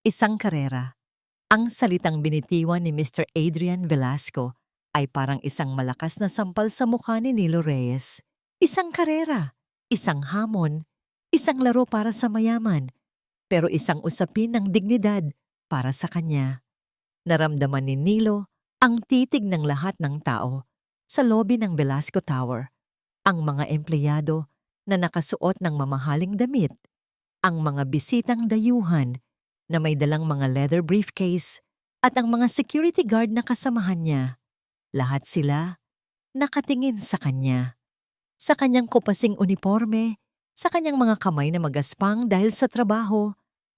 Isang karera. Ang salitang binitiwan ni Mr. Adrian Velasco ay parang isang malakas na sampal sa mukha ni Nilo Reyes. Isang karera, isang hamon, isang laro para sa mayaman, pero isang usapin ng dignidad para sa kanya. Naramdaman ni Nilo ang titig ng lahat ng tao sa lobby ng Velasco Tower, ang mga empleyado na nakasuot ng mamahaling damit, ang mga bisitang dayuhan na may dalang mga leather briefcase at ang mga security guard na kasamahan niya. Lahat sila nakatingin sa kanya. Sa kanyang kupasing uniforme, sa kanyang mga kamay na magaspang dahil sa trabaho,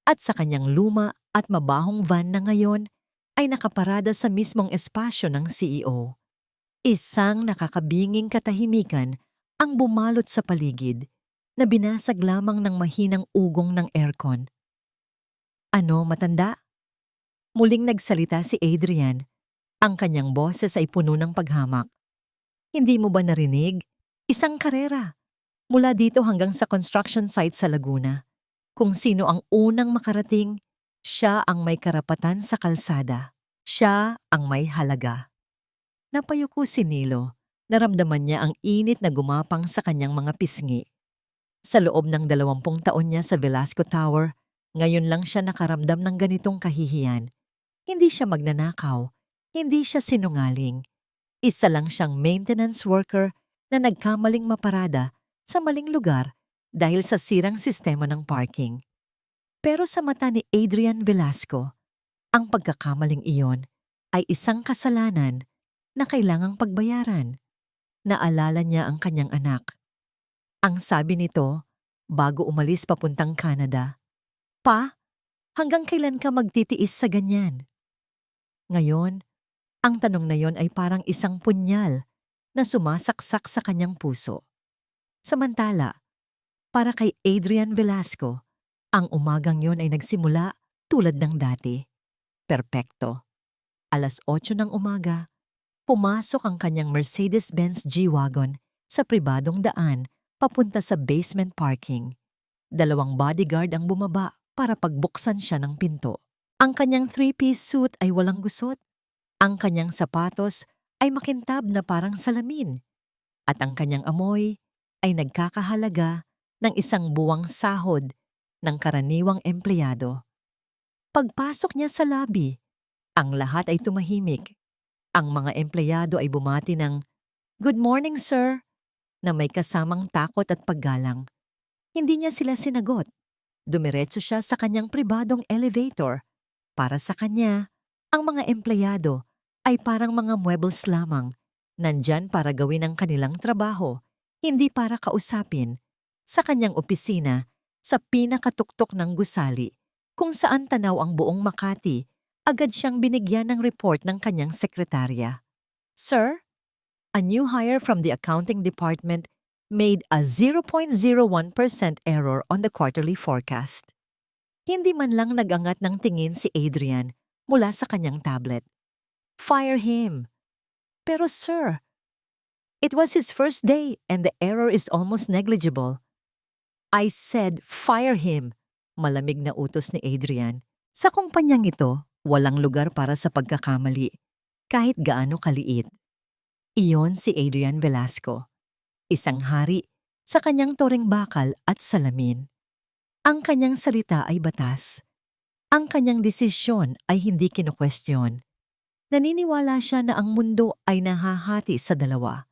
at sa kanyang luma at mabahong van na ngayon ay nakaparada sa mismong espasyo ng CEO. Isang nakakabinging katahimikan ang bumalot sa paligid na binasag lamang ng mahinang ugong ng aircon. Ano, matanda? Muling nagsalita si Adrian. Ang kanyang boses ay puno ng paghamak. Hindi mo ba narinig? Isang karera. Mula dito hanggang sa construction site sa Laguna. Kung sino ang unang makarating, siya ang may karapatan sa kalsada. Siya ang may halaga. Napayuko si Nilo. Naramdaman niya ang init na gumapang sa kanyang mga pisngi. Sa loob ng 20 taon niya sa Velasco Tower, ngayon lang siya nakaramdam ng ganitong kahihiyan. Hindi siya magnanakaw, hindi siya sinungaling. Isa lang siyang maintenance worker na nagkamaling maparada sa maling lugar dahil sa sirang sistema ng parking. Pero sa mata ni Adrian Velasco, ang pagkakamaling iyon ay isang kasalanan na kailangang pagbayaran. Naalala niya ang kanyang anak. Ang sabi nito, bago umalis papuntang Canada, "Pa, hanggang kailan ka magtitiis sa ganyan?" Ngayon, ang tanong na yon ay parang isang punyal na sumasaksak sa kanyang puso. Samantala, para kay Adrian Velasco, ang umagang yon ay nagsimula tulad ng dati. Perpekto. 8:00 ng umaga, pumasok ang kanyang Mercedes-Benz G-Wagon sa pribadong daan papunta sa basement parking. 2 bodyguard ang bumaba para pagbuksan siya ng pinto. Ang kanyang 3-piece suit ay walang gusot. Ang kanyang sapatos ay makintab na parang salamin. At ang kanyang amoy ay nagkakahalaga ng isang buwang sahod ng karaniwang empleyado. Pagpasok niya sa lobby, ang lahat ay tumahimik. Ang mga empleyado ay bumati ng, "Good morning, sir," na may kasamang takot at paggalang. Hindi niya sila sinagot. Dumiretso siya sa kanyang pribadong elevator. Para sa kanya, ang mga empleyado ay parang mga muebles lamang. Nandyan para gawin ang kanilang trabaho, hindi para kausapin. Sa kanyang opisina, sa pinakatuktok ng gusali, kung saan tanaw ang buong Makati, agad siyang binigyan ng report ng kanyang sekretarya. "Sir, a new hire from the accounting department made a 0.01% error on the quarterly forecast." Hindi man lang nagangat ng tingin si Adrian mula sa kanyang tablet. "Fire him." "Pero sir, it was his first day and the error is almost negligible." "I said fire him," malamig na utos ni Adrian. Sa kumpanyang ito, walang lugar para sa pagkakamali, kahit gaano kaliit. Iyon si Adrian Velasco, isang hari sa kanyang toring bakal at salamin. Ang kanyang salita ay batas. Ang kanyang desisyon ay hindi kinukwestiyon. Naniniwala siya na ang mundo ay nahahati sa dalawa.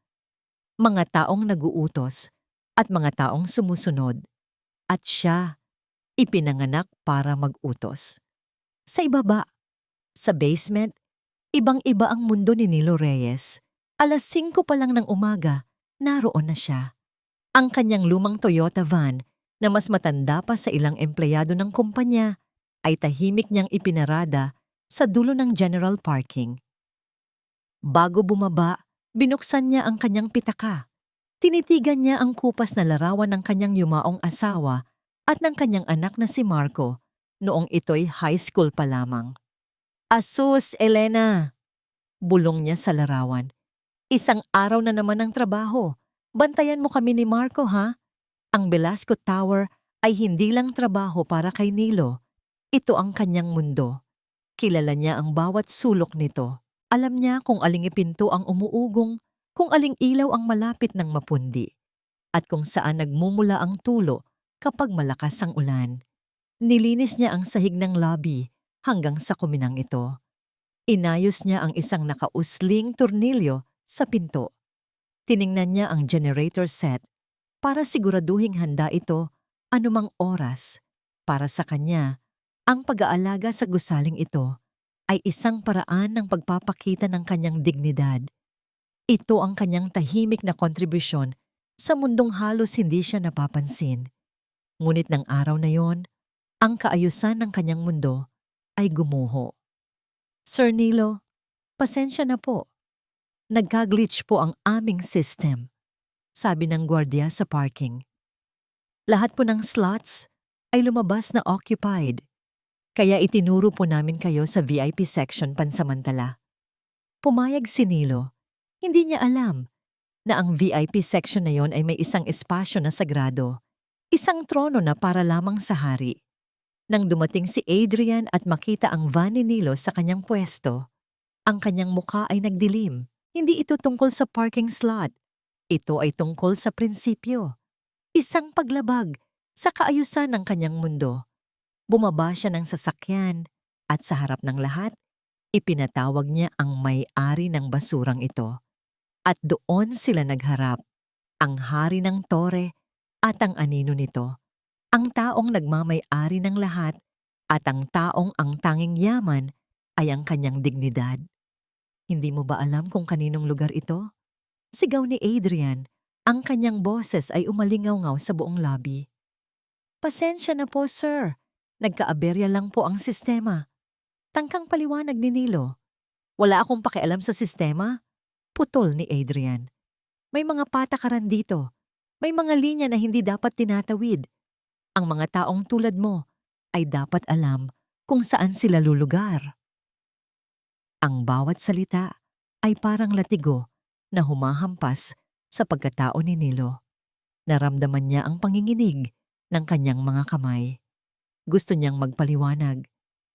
Mga taong naguutos at mga taong sumusunod. At siya, ipinanganak para mag-utos. Sa ibaba, sa basement, ibang-iba ang mundo ni Nilo Reyes. 5:00 pa lang ng umaga, naroon na siya. Ang kanyang lumang Toyota van na mas matanda pa sa ilang empleyado ng kumpanya ay tahimik niyang ipinarada sa dulo ng general parking. Bago bumaba, binuksan niya ang kanyang pitaka. Tinitigan niya ang kupas na larawan ng kanyang yumaong asawa at ng kanyang anak na si Marco noong ito'y high school pa lamang. "Asus, Elena!" bulong niya sa larawan. "Isang araw na naman ng trabaho. Bantayan mo kami ni Marco, ha? Ang Velasco Tower ay hindi lang trabaho para kay Nilo. Ito ang kanyang mundo. Kilala niya ang bawat sulok nito. Alam niya kung aling ipinto ang umuugong, kung aling ilaw ang malapit ng mapundi, at kung saan nagmumula ang tulo kapag malakas ang ulan. Nilinis niya ang sahig ng lobby hanggang sa kuminang ito. Inayos niya ang isang nakausling tornilyo sa pinto. Tiningnan niya ang generator set para siguraduhing handa ito anumang oras. Para sa kanya, ang pag-aalaga sa gusaling ito ay isang paraan ng pagpapakita ng kanyang dignidad. Ito ang kanyang tahimik na kontribusyon sa mundong halos hindi siya napapansin. Ngunit ng araw na yon, ang kaayusan ng kanyang mundo ay gumuho. Sir Nilo, pasensya na po. Nagka-glitch po ang aming system, sabi ng gwardiya sa parking. Lahat po ng slots ay lumabas na occupied, kaya itinuro po namin kayo sa VIP section pansamantala. Pumayag si Nilo. Hindi niya alam na ang VIP section na yon ay may isang espasyo na sagrado, isang trono na para lamang sa hari. Nang dumating si Adrian at makita ang van ni Nilo sa kanyang pwesto, ang kanyang mukha ay nagdilim. Hindi ito tungkol sa parking slot. Ito ay tungkol sa prinsipyo. Isang paglabag sa kaayusan ng kanyang mundo. Bumaba siya ng sasakyan at sa harap ng lahat, ipinatawag niya ang may-ari ng basurang ito. At doon sila nagharap, ang hari ng tore at ang anino nito. Ang taong nagmamay-ari ng lahat at ang taong ang tanging yaman ay ang kanyang dignidad. Hindi mo ba alam kung kaninong lugar ito? Sigaw ni Adrian, ang kanyang boses ay umalingaw-ngaw sa buong lobby. Pasensya na po, sir. Nagkaaberya lang po ang sistema. Tangkang paliwanag ni Nilo. Wala akong pakialam sa sistema. Putol ni Adrian. May mga patakaran dito. May mga linya na hindi dapat tinatawid. Ang mga taong tulad mo ay dapat alam kung saan sila lulugar. Ang bawat salita ay parang latigo na humahampas sa pagkatao ni Nilo. Naramdaman niya ang panginginig ng kanyang mga kamay. Gusto niyang magpaliwanag,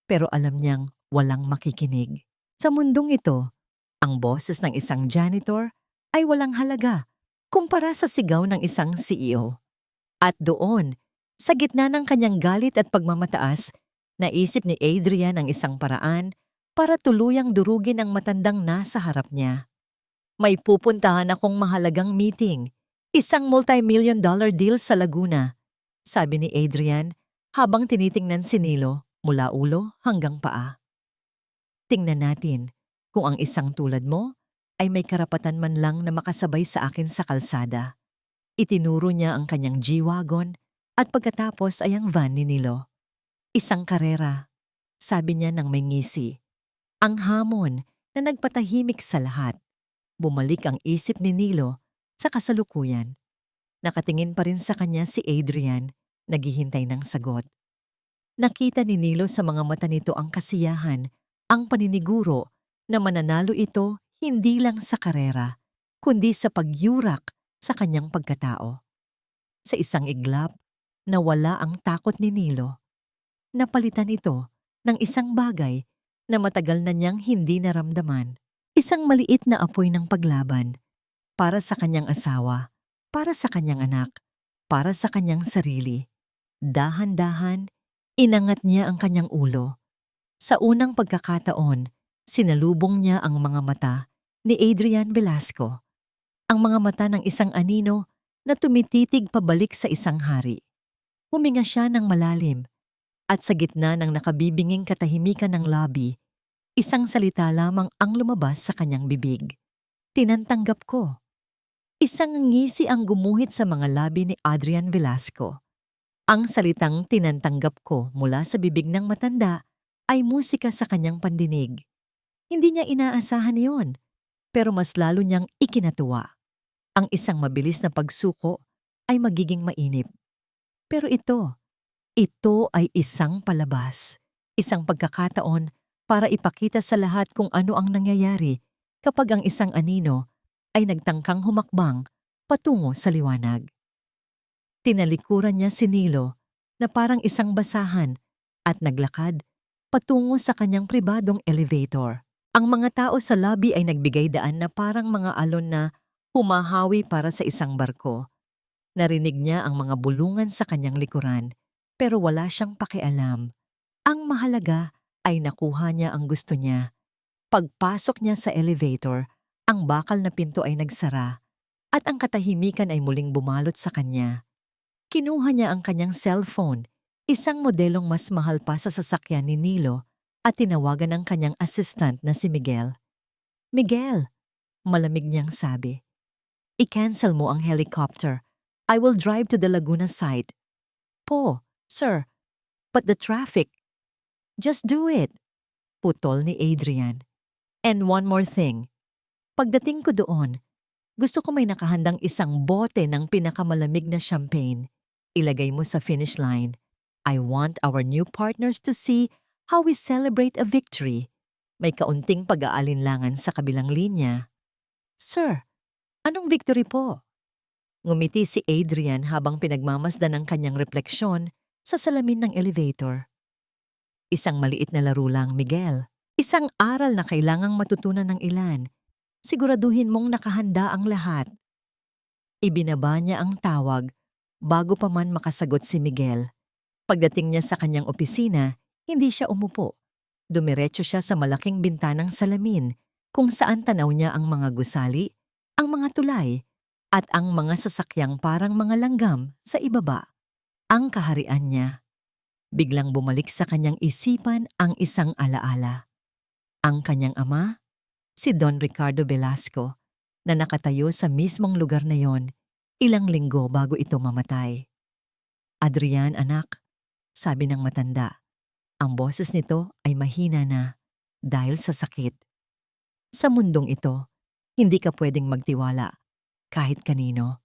pero alam niyang walang makikinig. Sa mundong ito, ang boses ng isang janitor ay walang halaga kumpara sa sigaw ng isang CEO. At doon, sa gitna ng kanyang galit at pagmamataas, naisip ni Adrian ang isang paraan para tuluyang durugin ang matandang nasa harap niya. May pupuntahan akong mahalagang meeting, isang multi-million-dollar deal sa Laguna, sabi ni Adrian habang tinitingnan si Nilo mula ulo hanggang paa. Tingnan natin kung ang isang tulad mo ay may karapatan man lang na makasabay sa akin sa kalsada. Itinuro niya ang kanyang G-Wagon at pagkatapos ay ang van ni Nilo. Isang karera, sabi niya nang may ngisi. Ang hamon na nagpatahimik sa lahat. Bumalik ang isip ni Nilo sa kasalukuyan. Nakatingin pa rin sa kanya si Adrian, naghihintay ng sagot. Nakita ni Nilo sa mga mata nito ang kasiyahan, ang paniniguro na mananalo ito hindi lang sa karera, kundi sa pagyurak sa kanyang pagkatao. Sa isang iglap, nawala ang takot ni Nilo. Napalitan ito ng isang bagay na matagal na niyang hindi naramdaman. Isang maliit na apoy ng paglaban para sa kanyang asawa, para sa kanyang anak, para sa kanyang sarili. Dahan-dahan, inangat niya ang kanyang ulo. Sa unang pagkakataon, sinalubong niya ang mga mata ni Adrian Velasco. Ang mga mata ng isang anino na tumititig pabalik sa isang hari. Huminga siya ng malalim at sa gitna ng nakabibinging katahimikan ng lobby, isang salita lamang ang lumabas sa kanyang bibig. Tinantanggap ko. Isang ngisi ang gumuhit sa mga labi ni Adrian Velasco. Ang salitang tinantanggap ko mula sa bibig ng matanda ay musika sa kanyang pandinig. Hindi niya inaasahan iyon, pero mas lalo niyang ikinatuwa. Ang isang mabilis na pagsuko ay magiging mainip. Pero ito ay isang palabas, isang pagkakataon para ipakita sa lahat kung ano ang nangyayari kapag ang isang anino ay nagtangkang humakbang patungo sa liwanag. Tinalikuran niya si Nilo na parang isang basahan at naglakad patungo sa kanyang pribadong elevator. Ang mga tao sa lobby ay nagbigay daan na parang mga alon na humahawi para sa isang barko. Narinig niya ang mga bulungan sa kanyang likuran, pero wala siyang pakialam. Ang mahalaga ay nakuha niya ang gusto niya. Pagpasok niya sa elevator, ang bakal na pinto ay nagsara at ang katahimikan ay muling bumalot sa kanya. Kinuha niya ang kanyang cellphone, isang modelong mas mahal pa sa sasakyan ni Nilo, at tinawagan ang kanyang assistant na si Miguel. Miguel, malamig niyang sabi, i-cancel mo ang helicopter. I will drive to the Laguna site. Po, sir, but the traffic. Just do it. Putol ni Adrian. And one more thing. Pagdating ko doon, gusto ko may nakahandang isang bote ng pinakamalamig na champagne. Ilagay mo sa finish line. I want our new partners to see how we celebrate a victory. May kaunting pag-aalinlangan sa kabilang linya. Sir, anong victory po? Ngumiti si Adrian habang pinagmamasdan ang kanyang refleksyon sa salamin ng elevator. Isang maliit na laro lang, Miguel. Isang aral na kailangang matutunan ng ilan. Siguraduhin mong nakahanda ang lahat. Ibinaba niya ang tawag bago pa man makasagot si Miguel. Pagdating niya sa kanyang opisina, hindi siya umupo. Dumiretso siya sa malaking bintanang salamin kung saan tanaw niya ang mga gusali, ang mga tulay, at ang mga sasakyang parang mga langgam sa ibaba. Ang kaharian niya. Biglang bumalik sa kanyang isipan ang isang alaala. Ang kanyang ama, si Don Ricardo Velasco, na nakatayo sa mismong lugar na yon ilang linggo bago ito mamatay. Adrian, anak, sabi ng matanda, ang boses nito ay mahina na dahil sa sakit. Sa mundong ito, hindi ka pwedeng magtiwala kahit kanino.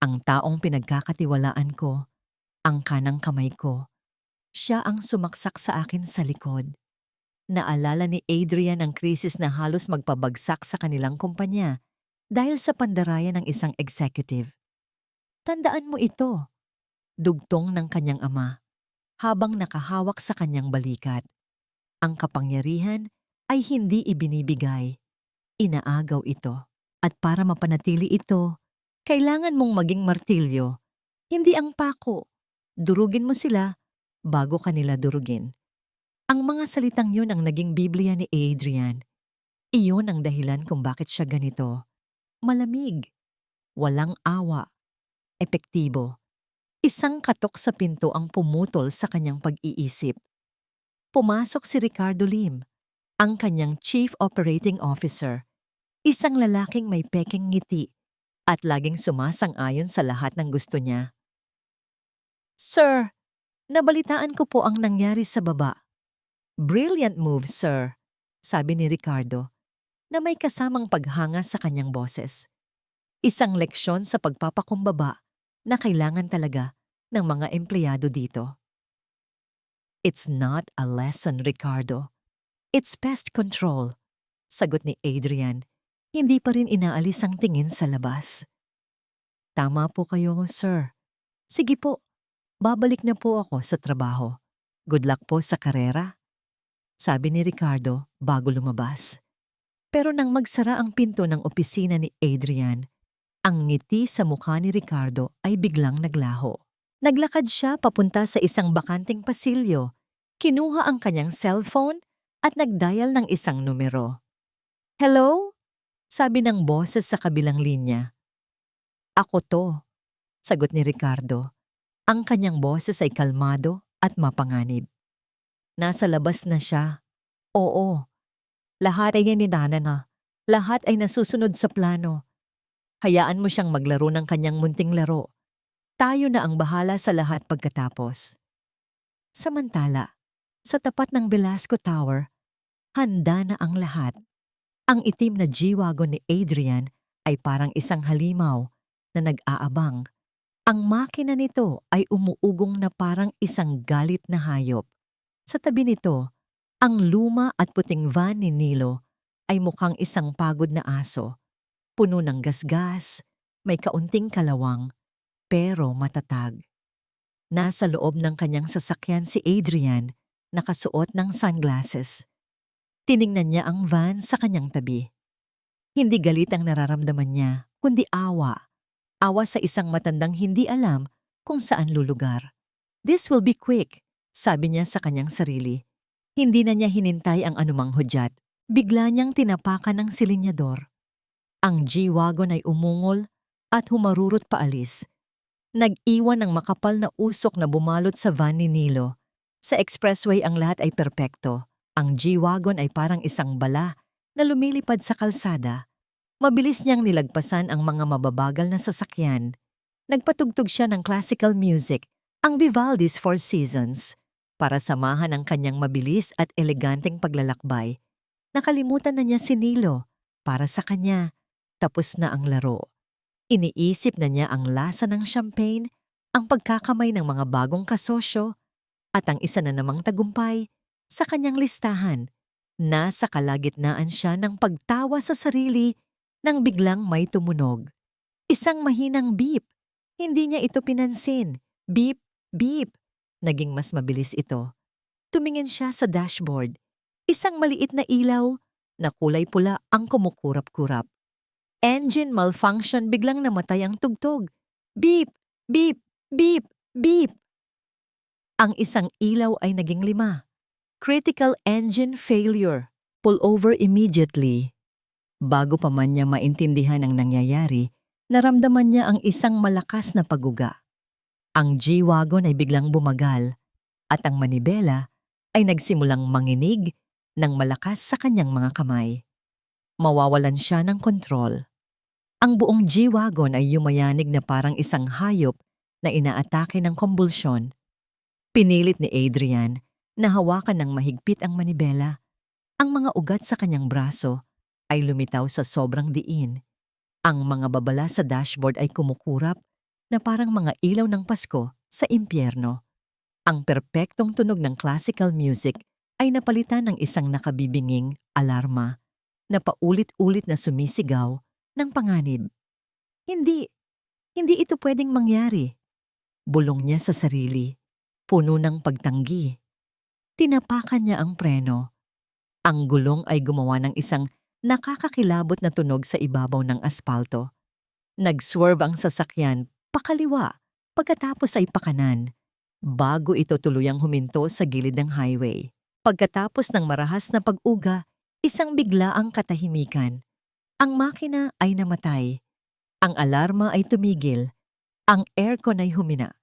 Ang taong pinagkakatiwalaan ko, ang kanang kamay ko, siya ang sumaksak sa akin sa likod. Naalala ni Adrian ang krisis na halos magpabagsak sa kanilang kumpanya dahil sa pandarayan ng isang executive. Tandaan mo ito, dugtong ng kanyang ama, habang nakahawak sa kanyang balikat. Ang kapangyarihan ay hindi ibinibigay, inaagaw ito. At para mapanatili ito, kailangan mong maging martilyo, hindi ang pako. Durugin mo sila bago kanila durugin. Ang mga salitang yun ang naging Biblia ni Adrian. Iyon ang dahilan kung bakit siya ganito. Malamig, walang awa, epektibo. Isang katok sa pinto ang pumutol sa kanyang pag-iisip. Pumasok si Ricardo Lim, ang kanyang Chief Operating Officer. Isang lalaking may peking ngiti at laging sumasang-ayon sa lahat ng gusto niya. Sir, nabalitaan ko po ang nangyari sa baba. Brilliant move, sir, sabi ni Ricardo, na may kasamang paghanga sa kanyang boses. Isang leksyon sa pagpapakumbaba na kailangan talaga ng mga empleyado dito. It's not a lesson, Ricardo. It's pest control, sagot ni Adrian. Hindi pa rin inaalis ang tingin sa labas. Tama po kayo, sir. Sige po, babalik na po ako sa trabaho. Good luck po sa karera, sabi ni Ricardo bago lumabas. Pero nang magsara ang pinto ng opisina ni Adrian, ang ngiti sa mukha ni Ricardo ay biglang naglaho. Naglakad siya papunta sa isang bakanting pasilyo, kinuha ang kanyang cellphone at nagdial ng isang numero. Hello? Sabi ng boses sa kabilang linya. Ako to, sagot ni Ricardo. Ang kanyang boses ay kalmado at mapanganib. Nasa labas na siya. Oo. Lahat ay ninana na. Lahat ay nasusunod sa plano. Hayaan mo siyang maglaro ng kanyang munting laro. Tayo na ang bahala sa lahat pagkatapos. Samantala, sa tapat ng Velasco Tower, handa na ang lahat. Ang itim na G-Wagon ni Adrian ay parang isang halimaw na nag-aabang. Ang makina nito ay umuugong na parang isang galit na hayop. Sa tabi nito, ang luma at puting van ni Nilo ay mukhang isang pagod na aso. Puno ng gasgas, may kaunting kalawang, pero matatag. Nasa loob ng kanyang sasakyan si Adrian nakasuot ng sunglasses. Tiningnan niya ang van sa kanyang tabi. Hindi galit ang nararamdaman niya, kundi awa. Awa sa isang matandang hindi alam kung saan lulugar. "This will be quick," sabi niya sa kanyang sarili. Hindi na niya hinintay ang anumang hudyat. Bigla niyang tinapakan ng silinyador. Ang G-Wagon ay umungol at humarurot paalis. Nag-iwan ng makapal na usok na bumalot sa van ni Nilo. Sa expressway ang lahat ay perpekto. Ang G-Wagon ay parang isang bala na lumilipad sa kalsada. Mabilis niyang nilagpasan ang mga mababagal na sasakyan. Nagpatugtog siya ng classical music, ang Vivaldi's Four Seasons, para samahan ang kanyang mabilis at eleganteng paglalakbay. Nakalimutan na niya si Nilo. Para sa kanya, tapos na ang laro. Iniisip na niya ang lasa ng champagne, ang pagkakamay ng mga bagong kasosyo, at ang isa na namang tagumpay sa kanyang listahan. Nasa kalagitnaan siya ng pagtawa sa sarili nang biglang may tumunog. Isang mahinang beep. Hindi niya ito pinansin. Beep, beep. Naging mas mabilis ito. Tumingin siya sa dashboard. Isang maliit na ilaw na kulay pula ang kumukurap-kurap. Engine malfunction, biglang namatay ang tugtog. Beep, beep, beep, beep. Ang isang ilaw ay naging 5. Critical engine failure. Pull over immediately. Bago pa man niya maintindihan ang nangyayari, naramdaman niya ang isang malakas na paguga. Ang G-Wagon ay biglang bumagal at ang manibela ay nagsimulang manginig ng malakas sa kanyang mga kamay. Mawawalan siya ng kontrol. Ang buong G-Wagon ay yumayanig na parang isang hayop na inaatake ng kumbulsyon. Pinilit ni Adrian na hawakan ng mahigpit ang manibela. Ang mga ugat sa kanyang braso ay lumitaw sa sobrang diin. Ang mga babala sa dashboard ay kumukurap na parang mga ilaw ng Pasko sa impyerno. Ang perpektong tunog ng classical music ay napalitan ng isang nakabibinging alarma na paulit-ulit na sumisigaw ng panganib. Hindi ito pwedeng mangyari. Bulong niya sa sarili, puno ng pagtanggi. Tinapakan niya ang preno. Ang gulong ay gumawa ng isang nakakakilabot na tunog sa ibabaw ng aspalto. Nag-swerve ang sasakyan pakaliwa, pagkatapos ay pakanan, bago ito tuluyang huminto sa gilid ng highway. Pagkatapos ng marahas na pag-uga, isang biglaang katahimikan. Ang makina ay namatay. Ang alarma ay tumigil. Ang aircon ay humina.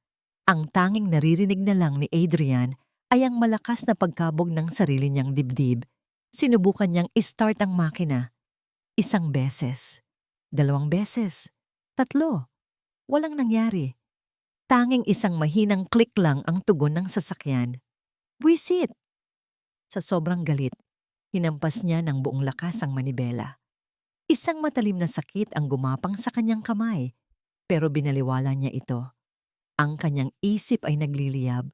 Ang tanging naririnig na lang ni Adrian ay ang malakas na pagkabog ng sarili niyang dibdib. Sinubukan niyang i-start ang makina. 1 beses, 2 beses, 3. Walang nangyari. Tanging isang mahinang click lang ang tugon ng sasakyan. Buwisit! Sa sobrang galit, hinampas niya ng buong lakas ang manibela. Isang matalim na sakit ang gumapang sa kanyang kamay, pero binaliwala niya ito. Ang kanyang isip ay nagliliyab.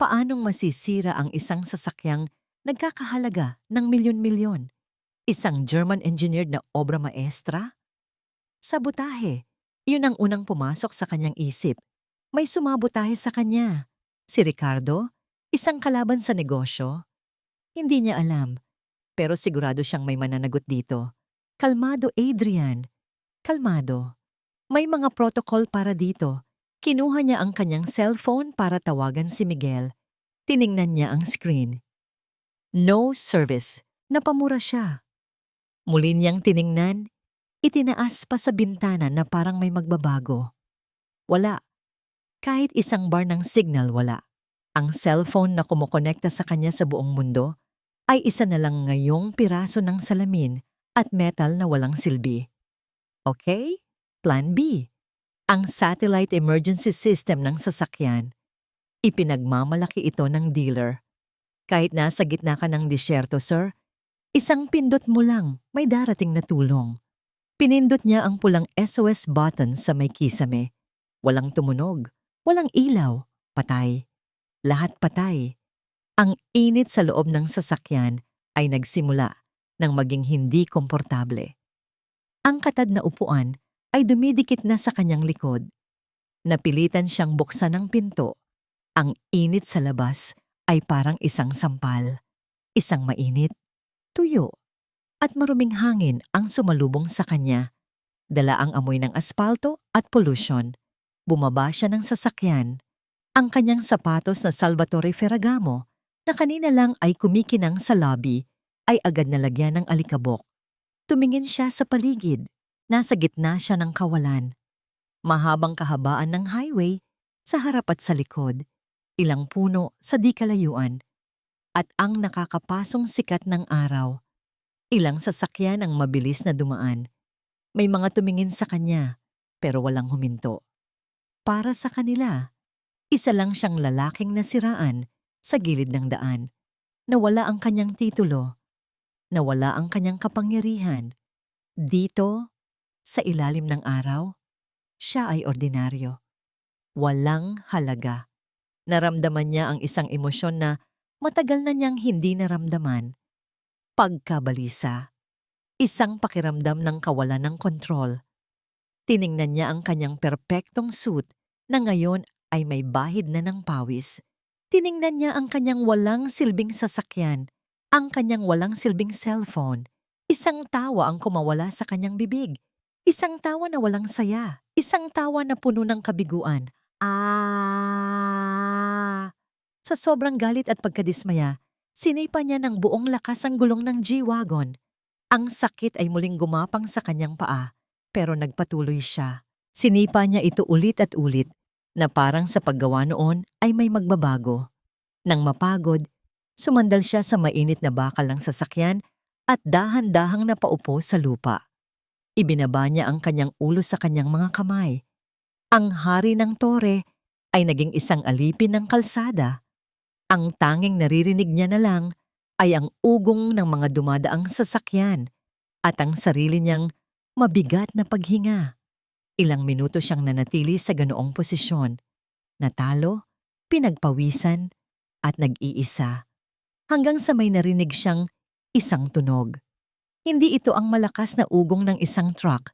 Paanong masisira ang isang sasakyang nagkakahalaga ng milyon-milyon? Isang German-engineered na obra maestra? Sabotahe. Yun ang unang pumasok sa kanyang isip. May sumabotahe sa kanya. Si Ricardo, isang kalaban sa negosyo. Hindi niya alam, pero sigurado siyang may mananagot dito. Kalmado, Adrian. Kalmado. May mga protocol para dito. Kinuha niya ang kanyang cellphone para tawagan si Miguel. Tiningnan niya ang screen. No service. Napamura siya. Muli niyang tiningnan, itinaas pa sa bintana na parang may magbabago. Wala. Kahit isang bar ng signal, wala. Ang cellphone na kumukonekta sa kanya sa buong mundo ay isa na lang ngayong piraso ng salamin at metal na walang silbi. Okay? Plan B. Ang satellite emergency system ng sasakyan. Ipinagmamalaki ito ng dealer. Kahit nasa gitna ka ng disyerto, sir, isang pindot mo lang, may darating na tulong. Pinindot niya ang pulang SOS button sa may kisame. Walang tumunog, walang ilaw, patay. Lahat patay. Ang init sa loob ng sasakyan ay nagsimula nang maging hindi komportable. Ang katad na upuan ay dumidikit na sa kanyang likod. Napilitan siyang buksan ang pinto. Ang init sa labas ay parang isang sampal, isang mainit, tuyo, at maruming hangin ang sumalubong sa kanya. Dala ang amoy ng aspalto at pollution. Bumaba siya ng sasakyan. Ang kanyang sapatos na Salvatore Ferragamo na kanina lang ay kumikinang sa lobby ay agad nalagyan ng alikabok. Tumingin siya sa paligid. Nasa gitna siya ng kawalan. Mahabang kahabaan ng highway sa harap at sa likod. Ilang puno sa di kalayuan. At ang nakakapasong sikat ng araw. Ilang sasakyan ang mabilis na dumaan. May mga tumingin sa kanya pero walang huminto. Para sa kanila, isa lang siyang lalaking nasiraan sa gilid ng daan. Nawala ang kanyang titulo. Nawala ang kanyang kapangyarihan. Dito, sa ilalim ng araw, siya ay ordinaryo. Walang halaga. Naramdaman niya ang isang emosyon na matagal na niyang hindi naramdaman. Pagkabalisa. Isang pakiramdam ng kawalan ng kontrol. Tiningnan niya ang kanyang perpektong suit na ngayon ay may bahid na ng pawis. Tiningnan niya ang kanyang walang silbing sasakyan, ang kanyang walang silbing cellphone. Isang tawa ang kumawala sa kanyang bibig. Isang tawa na walang saya. Isang tawa na puno ng kabiguan. Sa sobrang galit at pagkadismaya, sinipa niya ng buong lakas ang gulong ng G-Wagon. Ang sakit ay muling gumapang sa kanyang paa, pero nagpatuloy siya. Sinipa niya ito ulit at ulit, na parang sa paggawa noon ay may magbabago. Nang mapagod, sumandal siya sa mainit na bakal ng sasakyan at dahan-dahang napaupo sa lupa. Ibinaba niya ang kanyang ulo sa kanyang mga kamay. Ang hari ng tore ay naging isang alipin ng kalsada. Ang tanging naririnig niya na lang ay ang ugong ng mga dumadaang sasakyan at ang sarili niyang mabigat na paghinga. Ilang minuto siyang nanatili sa ganoong posisyon. Natalo, pinagpawisan, at nag-iisa. Hanggang sa may narinig siyang isang tunog. Hindi ito ang malakas na ugong ng isang truck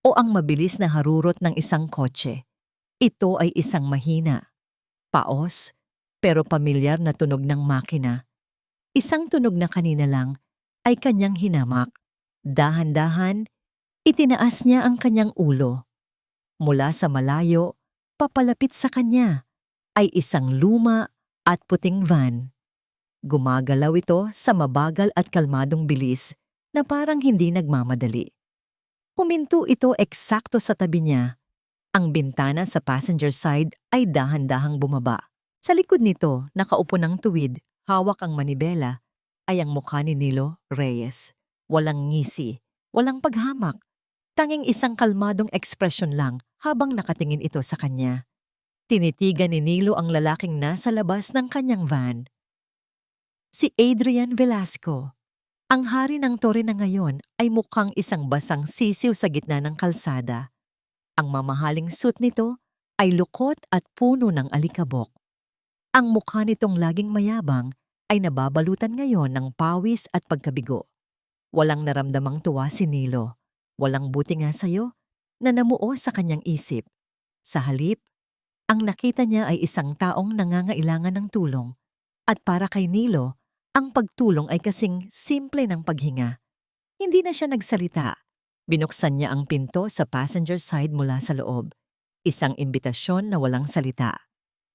o ang mabilis na harurot ng isang kotse. Ito ay isang mahina, paos, pero pamilyar na tunog ng makina. Isang tunog na kanina lang ay kanyang hinamak. Dahan-dahan, itinaas niya ang kanyang ulo. Mula sa malayo, papalapit sa kanya, ay isang luma at puting van. Gumagalaw ito sa mabagal at kalmadong bilis na parang hindi nagmamadali. Huminto ito eksakto sa tabi niya. Ang bintana sa passenger side ay dahan-dahang bumaba. Sa likod nito, nakaupo ng tuwid, hawak ang manibela, ay ang mukha ni Nilo Reyes. Walang ngisi, walang paghamak. Tanging isang kalmadong ekspresyon lang habang nakatingin ito sa kanya. Tinitigan ni Nilo ang lalaking nasa labas ng kanyang van. Si Adrian Velasco. Ang hari ng tore na ngayon ay mukhang isang basang sisiw sa gitna ng kalsada. Ang mamahaling suit nito ay lukot at puno ng alikabok. Ang mukha nitong laging mayabang ay nababalutan ngayon ng pawis at pagkabigo. Walang naramdamang tuwa si Nilo. Walang buti nga sayo na namuo sa kanyang isip. Sa halip, ang nakita niya ay isang taong nangangailangan ng tulong. At para kay Nilo, ang pagtulong ay kasing simple ng paghinga. Hindi na siya nagsalita. Binuksan niya ang pinto sa passenger side mula sa loob. Isang imbitasyon na walang salita.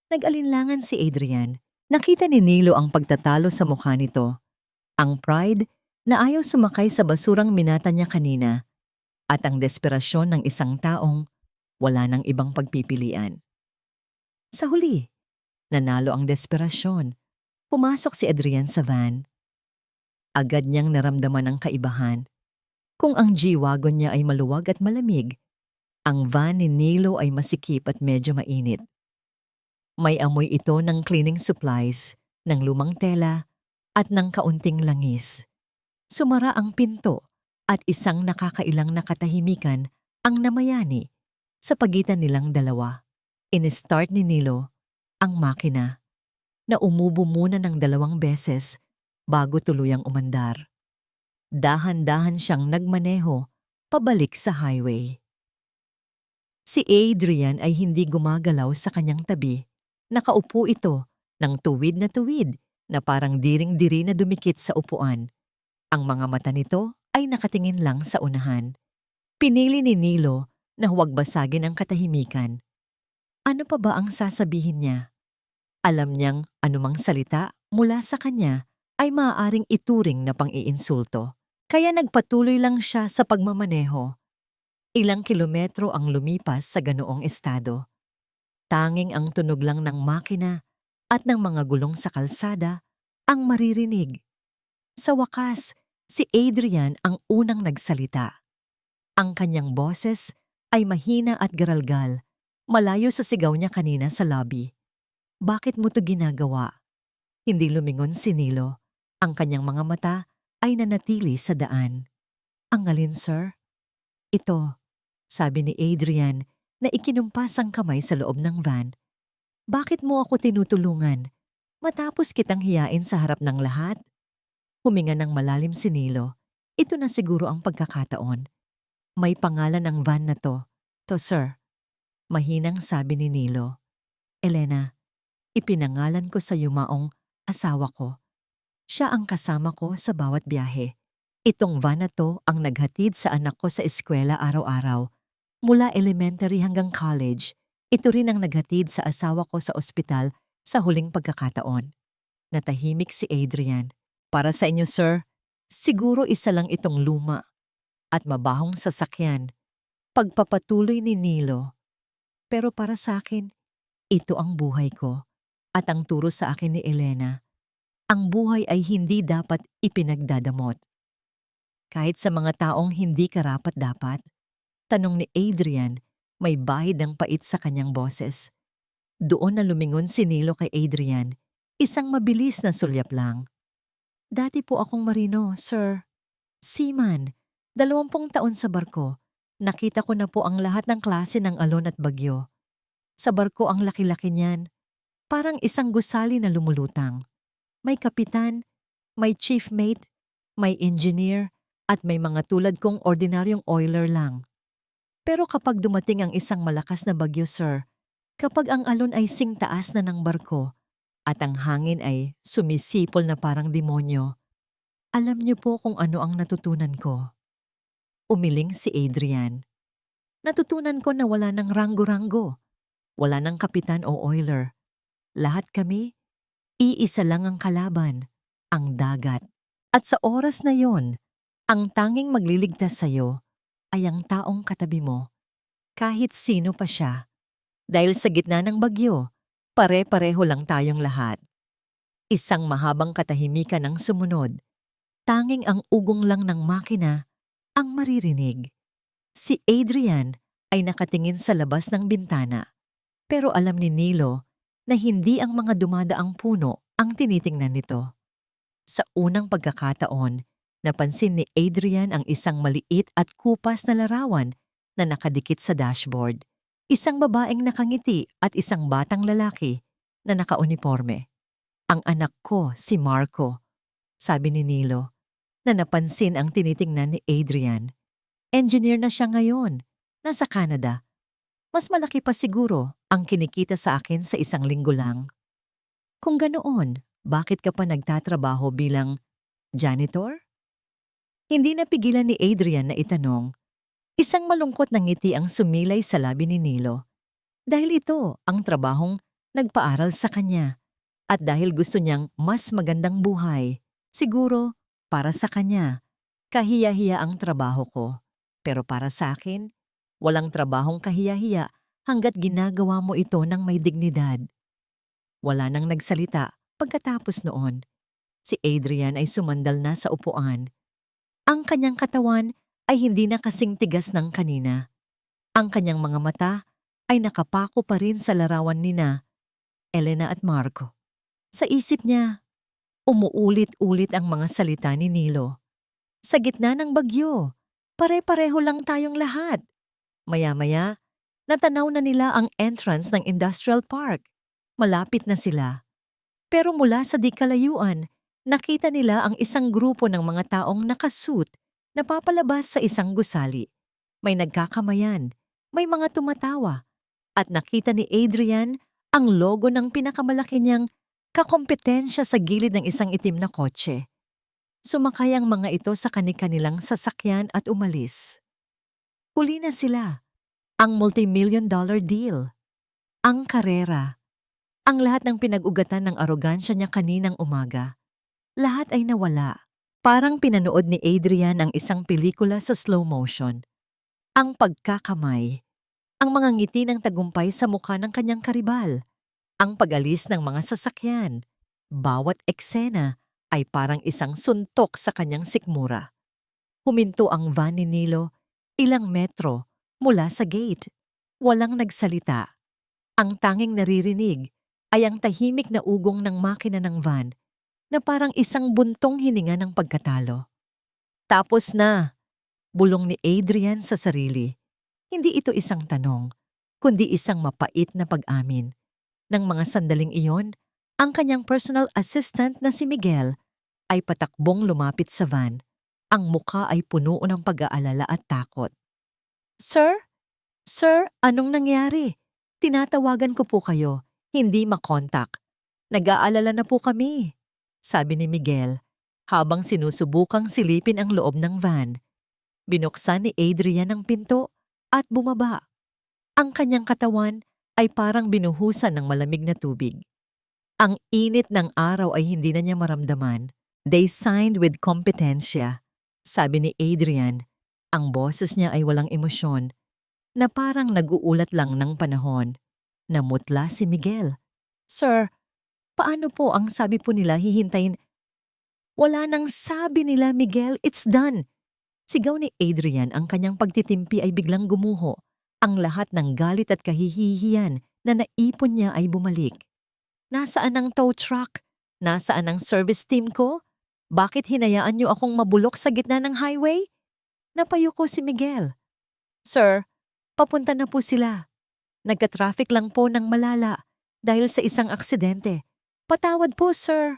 Nag-alinlangan si Adrian. Nakita ni Nilo ang pagtatalo sa mukha nito. Ang pride na ayaw sumakay sa basurang minata niya kanina. At ang desperasyon ng isang taong wala nang ibang pagpipilian. Sa huli, nanalo ang desperasyon. Pumasok si Adrian sa van. Agad niyang naramdaman ang kaibahan. Kung ang G-Wagon niya ay maluwag at malamig, ang van ni Nilo ay masikip at medyo mainit. May amoy ito ng cleaning supplies, ng lumang tela, at ng kaunting langis. Sumara ang pinto at isang nakakailang nakatahimikan ang namayani sa pagitan nilang dalawa. In-start ni Nilo ang makina na umubo muna ng 2 beses bago tuluyang umandar. Dahan-dahan siyang nagmaneho pabalik sa highway. Si Adrian ay hindi gumagalaw sa kanyang tabi. Nakaupo ito ng tuwid na parang diring-diri na dumikit sa upuan. Ang mga mata nito ay nakatingin lang sa unahan. Pinili ni Nilo na huwag basagin ang katahimikan. Ano pa ba ang sasabihin niya? Alam niyang anumang salita mula sa kanya ay maaaring ituring na pang-iinsulto. Kaya nagpatuloy lang siya sa pagmamaneho. Ilang kilometro ang lumipas sa ganoong estado. Tanging ang tunog lang ng makina at ng mga gulong sa kalsada ang maririnig. Sa wakas, si Adrian ang unang nagsalita. Ang kanyang boses ay mahina at garalgal, malayo sa sigaw niya kanina sa lobby. Bakit mo to ginagawa? Hindi lumingon si Nilo. Ang kanyang mga mata ay nanatili sa daan. Ang alin, sir? Ito, sabi ni Adrian na ikinumpas ang kamay sa loob ng van. Bakit mo ako tinutulungan? Matapos kitang hiyain sa harap ng lahat? Huminga ng malalim si Nilo. Ito na siguro ang pagkakataon. May pangalan ng van na to. To, sir. Mahinang sabi ni Nilo. Elena, ipinangalan ko sa yumaong asawa ko. Siya ang kasama ko sa bawat biyahe. Itong van na to ang naghatid sa anak ko sa eskwela araw-araw. Mula elementary hanggang college, ito rin ang naghatid sa asawa ko sa ospital sa huling pagkakataon. Natahimik si Adrian. Para sa inyo, sir, siguro isa lang itong luma at mabahong sasakyan. Pagpapatuloy ni Nilo. Pero para sa akin, ito ang buhay ko at ang turo sa akin ni Elena. Ang buhay ay hindi dapat ipinagdadamot. Kahit sa mga taong hindi karapat-dapat, tanong ni Adrian, may bahid ng pait sa kanyang boses. Doon na lumingon si Nilo kay Adrian, isang mabilis na sulyap lang. Dati po akong marino, sir. Seaman, 20 taon sa barko. Nakita ko na po ang lahat ng klase ng alon at bagyo. Sa barko ang laki-laki niyan, parang isang gusali na lumulutang. May kapitan, may chief mate, may engineer, at may mga tulad kong ordinaryong oiler lang. Pero kapag dumating ang isang malakas na bagyo, sir, kapag ang alon ay singtaas na ng barko at ang hangin ay sumisipol na parang demonyo, alam niyo po kung ano ang natutunan ko. Umiling si Adrian. Natutunan ko na wala ng ranggo-ranggo, wala ng kapitan o oiler. Lahat kami, iisa lang ang kalaban, ang dagat. At sa oras na yon, ang tanging magliligtas sa'yo ay ang taong katabi mo, kahit sino pa siya. Dahil sa gitna ng bagyo, pare-pareho lang tayong lahat. Isang mahabang katahimikan ang sumunod. Tanging ang ugong lang ng makina ang maririnig. Si Adrian ay nakatingin sa labas ng bintana, pero alam ni Nilo na hindi ang mga dumadaang puno ang tinitingnan nito. Sa unang pagkakataon, napansin ni Adrian ang isang maliit at kupas na larawan na nakadikit sa dashboard. Isang babaeng nakangiti at isang batang lalaki na nakauniforme. Ang anak ko, si Marco, sabi ni Nilo, na napansin ang tinitingnan ni Adrian. Engineer na siya ngayon, nasa Canada. Mas malaki pa siguro ang kinikita sa akin sa isang linggo lang. Kung ganoon, bakit ka pa nagtatrabaho bilang janitor? Hindi napigilan ni Adrian na itanong. Isang malungkot na ngiti ang sumilay sa labi ni Nilo. Dahil ito ang trabahong nagpaaral sa kanya. At dahil gusto niyang mas magandang buhay, siguro para sa kanya, kahiya-hiya ang trabaho ko. Pero para sa akin, walang trabahong kahiya-hiya hanggat ginagawa mo ito ng may dignidad. Wala nang nagsalita pagkatapos noon. Si Adrian ay sumandal na sa upuan. Ang kanyang katawan ay hindi na kasing tigas ng kanina. Ang kanyang mga mata ay nakapako pa rin sa larawan nina Elena at Marco. Sa isip niya, umuulit-ulit ang mga salita ni Nilo. Sa gitna ng bagyo, pare-pareho lang tayong lahat. Maya-maya, natanaw na nila ang entrance ng industrial park. Malapit na sila. Pero mula sa di kalayuan, nakita nila ang isang grupo ng mga taong nakasuit na papalabas sa isang gusali. May nagkakamayan, may mga tumatawa, at nakita ni Adrian ang logo ng pinakamalaki niyang Kakompetensya sa gilid ng isang itim na kotse. Sumakay ang mga ito sa kani-kanilang sasakyan at umalis. Huli na sila. Ang multi-million-dollar deal. Ang karera. Ang lahat ng pinag-ugatan ng arogansya niya kaninang umaga. Lahat ay nawala. Parang pinanood ni Adrian ang isang pelikula sa slow motion. Ang pagkakamay. Ang mga ngiti ng tagumpay sa mukha ng kanyang karibal. Ang pag-alis ng mga sasakyan. Bawat eksena ay parang isang suntok sa kanyang sikmura. Huminto ang van ni Nilo, ilang metro, mula sa gate. Walang nagsalita. Ang tanging naririnig ay ang tahimik na ugong ng makina ng van na parang isang buntong hininga ng pagkatalo. Tapos na, bulong ni Adrian sa sarili. Hindi ito isang tanong, kundi isang mapait na pag-amin. Nang mga sandaling iyon, ang kanyang personal assistant na si Miguel ay patakbong lumapit sa van. Ang mukha ay puno ng pag-aalala at takot. Sir? Sir, anong nangyari? Tinatawagan ko po kayo, hindi makontak. Nag-aalala na po kami, sabi ni Miguel habang sinusubukang silipin ang loob ng van. Binuksan ni Adrian ang pinto at bumaba. Ang kanyang katawan ay parang binuhusan ng malamig na tubig. Ang init ng araw ay hindi na niya maramdaman. They signed with kompetensya, sabi ni Adrian. Ang boses niya ay walang emosyon, na parang nag-uulat lang ng panahon. Namutla si Miguel. Sir, paano po ang sabi po nila hihintayin? Wala nang sabi nila, Miguel, it's done. Sigaw ni Adrian, ang kanyang pagtitimpi ay biglang gumuho. Ang lahat ng galit at kahihihiyan na naipon niya ay bumalik. Nasaan ang tow truck? Nasaan ang service team ko? Bakit hinayaan niyo akong mabulok sa gitna ng highway? Napayuko si Miguel. Sir, papunta na po sila. Nagka-traffic lang po ng malala dahil sa isang aksidente. Patawad po, sir.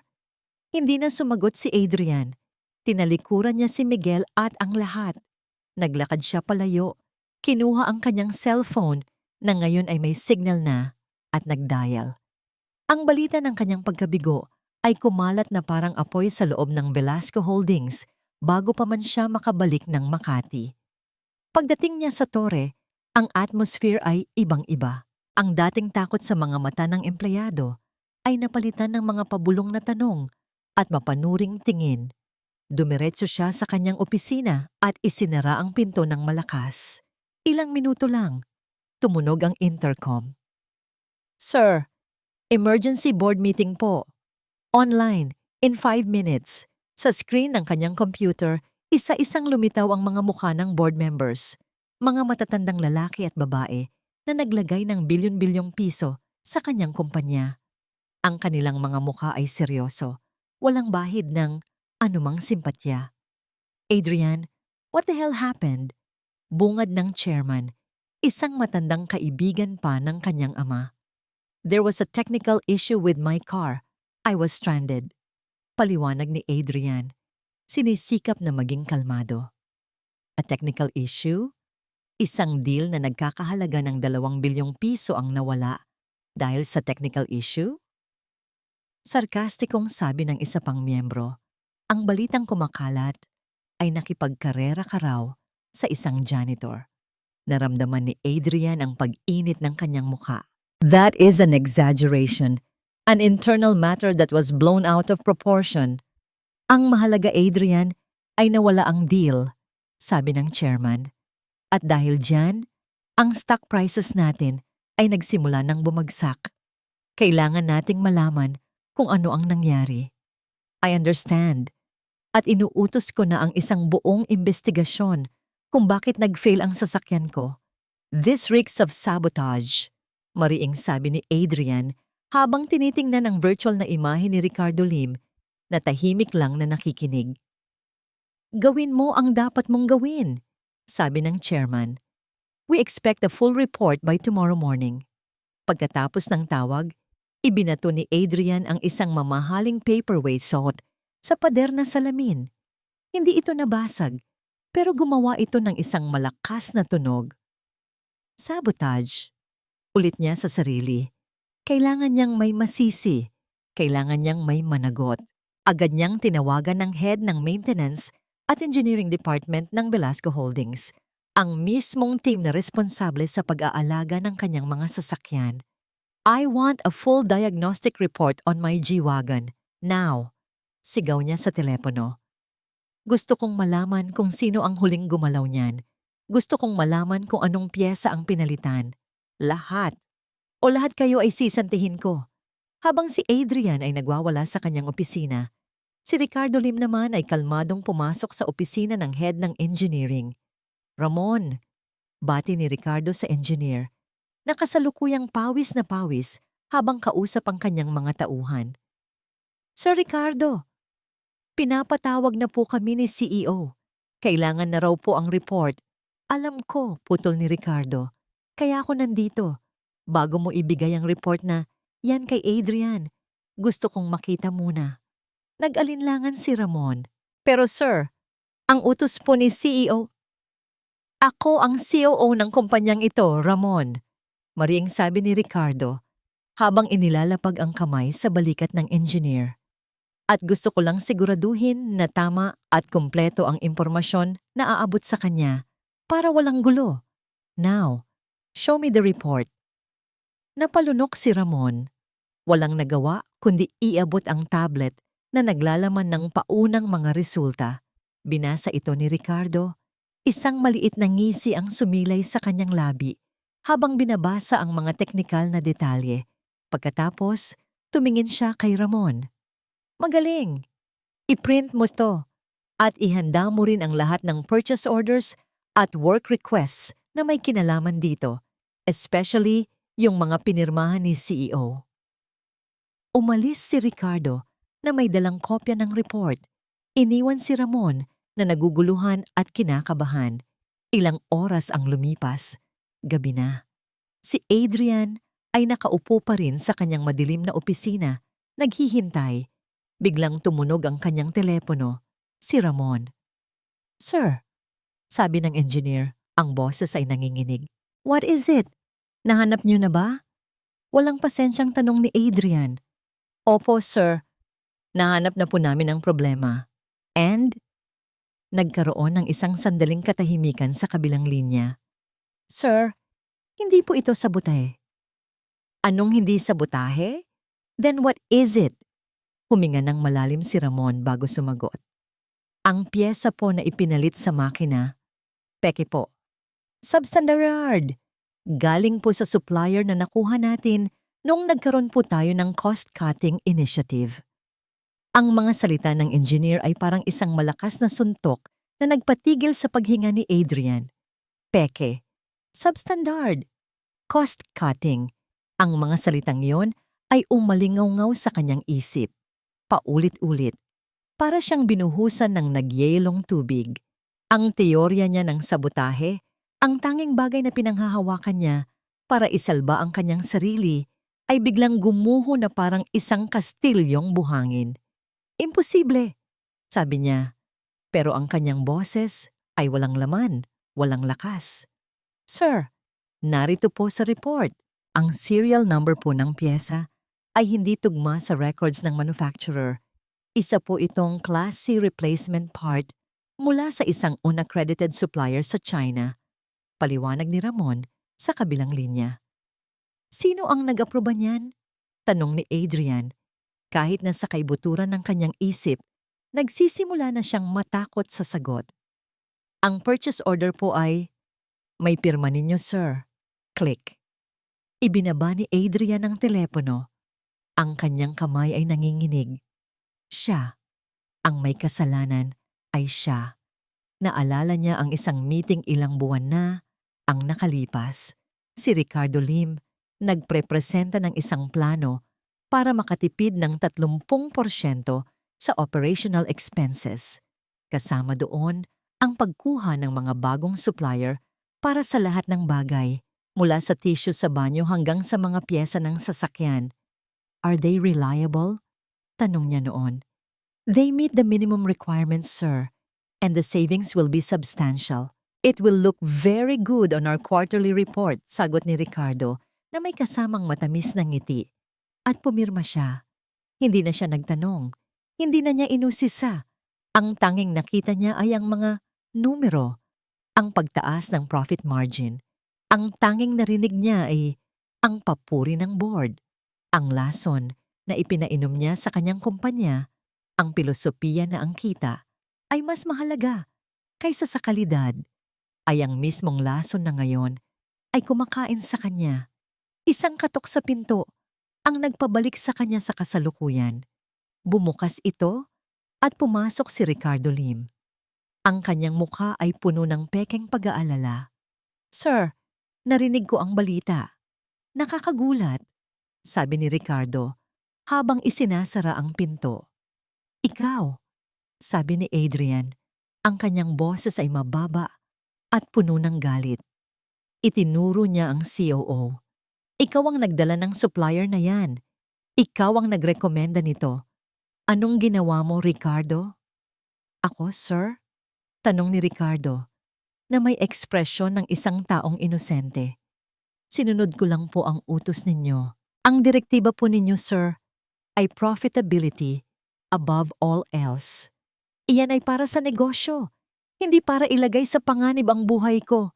Hindi na sumagot si Adrian. Tinalikuran niya si Miguel at ang lahat. Naglakad siya palayo. Kinuha ang kanyang cellphone na ngayon ay may signal na at nagdial. Ang balita ng kanyang pagkabigo ay kumalat na parang apoy sa loob ng Velasco Holdings bago pa man siya makabalik ng Makati. Pagdating niya sa tore, ang atmosphere ay ibang-iba. Ang dating takot sa mga mata ng empleyado ay napalitan ng mga pabulong na tanong at mapanuring tingin. Dumiretso siya sa kanyang opisina at isinara ang pinto ng malakas. Ilang minuto lang, tumunog ang intercom. Sir, emergency board meeting po. Online, in 5 minutes. Sa screen ng kanyang computer, isa-isang lumitaw ang mga mukha ng board members. Mga matatandang lalaki at babae na naglagay ng bilyon-bilyong piso sa kanyang kumpanya. Ang kanilang mga mukha ay seryoso, walang bahid ng anumang simpatya. Adrian, what the hell happened? Bungad ng chairman, isang matandang kaibigan pa ng kanyang ama. There was a technical issue with my car. I was stranded. Paliwanag ni Adrian. Sinisikap na maging kalmado. A technical issue? Isang deal na nagkakahalaga ng 2 bilyong piso ang nawala dahil sa technical issue? Sarkastikong sabi ng isa pang miyembro. Ang balitang kumakalat ay nakipagkarera ka raw sa isang janitor. Naramdaman ni Adrian ang pag-init ng kanyang mukha. That is an exaggeration. An internal matter that was blown out of proportion. Ang mahalaga, Adrian, ay nawala ang deal, sabi ng chairman. At dahil dyan, ang stock prices natin ay nagsimula ng bumagsak. Kailangan nating malaman kung ano ang nangyari. I understand. At inuutos ko na ang isang buong investigasyon kung bakit nag-fail ang sasakyan ko. This reeks of sabotage, mariing sabi ni Adrian habang tinitingnan ang virtual na imahe ni Ricardo Lim na tahimik lang na nakikinig. Gawin mo ang dapat mong gawin, sabi ng chairman. We expect a full report by tomorrow morning. Pagkatapos ng tawag, ibinato ni Adrian ang isang mamahaling paperweight suot sa pader na salamin. Hindi ito nabasag, pero gumawa ito ng isang malakas na tunog. Sabotage. Ulit niya sa sarili. Kailangan niyang may masisi. Kailangan niyang may managot. Agad niyang tinawagan ng head ng maintenance at engineering department ng Velasco Holdings, ang mismong team na responsable sa pag-aalaga ng kanyang mga sasakyan. I want a full diagnostic report on my G-Wagon. Now! Sigaw niya sa telepono. Gusto kong malaman kung sino ang huling gumalaw niyan. Gusto kong malaman kung anong piyesa ang pinalitan. Lahat. O lahat kayo ay sisantihin ko. Habang si Adrian ay nagwawala sa kanyang opisina, si Ricardo Lim naman ay kalmadong pumasok sa opisina ng head ng engineering. Ramon, bati ni Ricardo sa engineer, nakasalukuyang pawis na pawis habang kausap ang kanyang mga tauhan. Sir Ricardo, pinapatawag na po kami ni CEO. Kailangan na raw po ang report. Alam ko, putol ni Ricardo. Kaya ako nandito. Bago mo ibigay ang report na, yan kay Adrian. Gusto kong makita muna. Nag-alinlangan si Ramon. Pero sir, ang utos po ni CEO. Ako ang COO ng kumpanyang ito, Ramon. Mariing sabi ni Ricardo habang inilalapag ang kamay sa balikat ng engineer. At gusto ko lang siguraduhin na tama at kumpleto ang impormasyon na aabot sa kanya para walang gulo. Now, show me the report. Napalunok si Ramon. Walang nagawa kundi iabot ang tablet na naglalaman ng paunang mga resulta. Binasa ito ni Ricardo. Isang maliit na ngisi ang sumilay sa kanyang labi habang binabasa ang mga teknikal na detalye. Pagkatapos, tumingin siya kay Ramon. Magaling! I-print mo to at ihanda mo rin ang lahat ng purchase orders at work requests na may kinalaman dito, especially yung mga pinirmahan ni CEO. Umalis si Ricardo na may dalang kopya ng report. Iniwan si Ramon na naguguluhan at kinakabahan. Ilang oras ang lumipas. Gabi na. Si Adrian ay nakaupo pa rin sa kanyang madilim na opisina, naghihintay. Biglang tumunog ang kanyang telepono. Si Ramon. Sir, sabi ng engineer, ang boses ay nanginginig. What is it? Nahanap niyo na ba? Walang pasensyang tanong ni Adrian. Opo, sir. Nahanap na po namin ang problema. And? Nagkaroon ng isang sandaling katahimikan sa kabilang linya. Sir, hindi po ito sabotahe. Anong hindi sabotahe? Then what is it? Huminga ng malalim si Ramon bago sumagot. Ang piyesa po na ipinalit sa makina, peke po. Substandard! Galing po sa supplier na nakuha natin nung nagkaroon po tayo ng cost-cutting initiative. Ang mga salita ng engineer ay parang isang malakas na suntok na nagpatigil sa paghinga ni Adrian. Peke, substandard, cost-cutting. Ang mga salitang yon ay umalingaw-ngaw sa kanyang isip. Paulit-ulit. Para siyang binuhusan ng nagyelong tubig. Ang teorya niya ng sabotahe, ang tanging bagay na pinanghahawakan niya para isalba ang kanyang sarili, ay biglang gumuho na parang isang kastilyong buhangin. Imposible, sabi niya. Pero ang kanyang boses ay walang laman, walang lakas. Sir, narito po sa report. Ang serial number po ng piyesa ay hindi tugma sa records ng manufacturer. Isa po itong Class C replacement part mula sa isang unaccredited supplier sa China. Paliwanag ni Ramon sa kabilang linya. Sino ang nag-aproba niyan? Tanong ni Adrian. Kahit na sa kaibuturan ng kanyang isip, nagsisimula na siyang matakot sa sagot. Ang purchase order po ay, may pirma ninyo, sir. Click. Ibinaba ni Adrian ang telepono. Ang kanyang kamay ay nanginginig. Siya, ang may kasalanan, ay siya. Naalala niya ang isang meeting ilang buwan na, ang nakalipas. Si Ricardo Lim, nagprepresenta ng isang plano para makatipid ng 30% sa operational expenses. Kasama doon ang pagkuha ng mga bagong supplier para sa lahat ng bagay, mula sa tissue sa banyo hanggang sa mga piyesa ng sasakyan. Are they reliable? Tanong niya noon. They meet the minimum requirements, sir, and the savings will be substantial. It will look very good on our quarterly report, sagot ni Ricardo na may kasamang matamis na ngiti. At pumirma siya. Hindi na siya nagtanong. Hindi na niya inusisa. Ang tanging nakita niya ay ang mga numero, ang pagtaas ng profit margin. Ang tanging narinig niya ay ang papuri ng board, ang lason na ipinainom niya sa kanyang kumpanya, ang pilosopiya na ang kita ay mas mahalaga kaysa sa kalidad, ay ang mismong lason na ngayon ay kumakain sa kanya. Isang katok sa pinto ang nagpabalik sa kanya sa kasalukuyan. Bumukas ito at pumasok si Ricardo Lim. Ang kanyang mukha ay puno ng pekeng pag-aalala. "Sir, narinig ko ang balita." "Nakakagulat," sabi ni Ricardo habang isinasara ang pinto. "Ikaw," sabi ni Adrian. Ang kanyang boses ay mababa at puno ng galit. Itinuro niya ang COO. "Ikaw ang nagdala ng supplier na yan. Ikaw ang nagrekomenda nito. Anong ginawa mo, Ricardo?" "Ako, sir?" Tanong ni Ricardo na may ekspresyon ng isang taong inosente. "Sinunod ko lang po ang utos ninyo. Ang direktiba po ninyo, sir, ay profitability above all else. Iyan ay para sa negosyo, hindi para ilagay sa panganib ang buhay ko."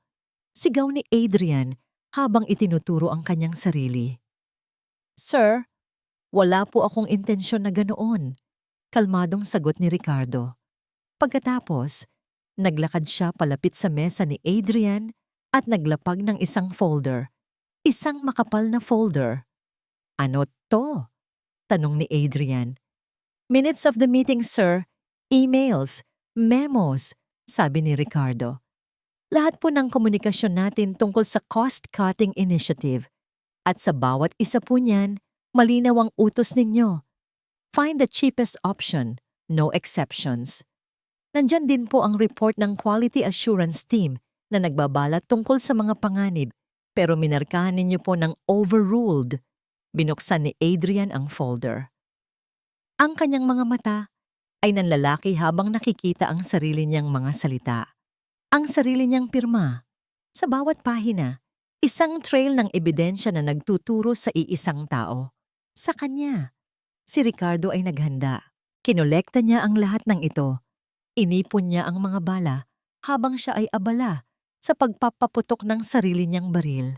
Sigaw ni Adrian habang itinuturo ang kanyang sarili. "Sir, wala po akong intensyon na ganoon," kalmadong sagot ni Ricardo. Pagkatapos, naglakad siya palapit sa mesa ni Adrian at naglapag ng isang folder. Isang makapal na folder. "Ano to?" tanong ni Adrian. "Minutes of the meeting, sir. Emails, memos," sabi ni Ricardo. "Lahat po ng komunikasyon natin tungkol sa cost-cutting initiative. At sa bawat isa po niyan, malinaw ang utos ninyo. Find the cheapest option, no exceptions." Nandyan din po ang report ng Quality Assurance Team na nagbabalat tungkol sa mga panganib, pero minarkahan ninyo po ng overruled. Binuksan ni Adrian ang folder. Ang kanyang mga mata ay nanlalaki habang nakikita ang sarili niyang mga salita. Ang sarili niyang pirma. Sa bawat pahina, isang trail ng ebidensya na nagtuturo sa iisang tao. Sa kanya. Si Ricardo ay naghanda. Kinolekta niya ang lahat ng ito. Inipon niya ang mga bala habang siya ay abala sa pagpapaputok ng sarili niyang baril.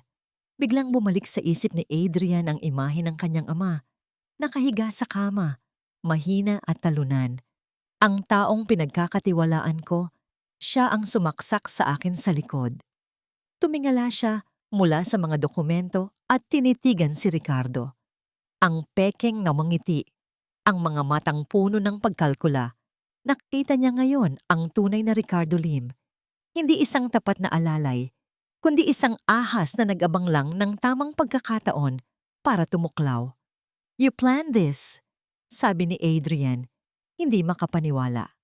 Biglang bumalik sa isip ni Adrian ang imahe ng kanyang ama. Nakahiga sa kama, mahina at talunan. Ang taong pinagkakatiwalaan ko, siya ang sumaksak sa akin sa likod. Tumingala siya mula sa mga dokumento at tinitigan si Ricardo. Ang pekeng namangiti, ang mga matang puno ng pagkalkula. Nakita niya ngayon ang tunay na Ricardo Lim. Hindi isang tapat na alalay, kundi isang ahas na nag-abang lang ng tamang pagkakataon para tumuklaw. "You planned this," sabi ni Adrian, hindi makapaniwala.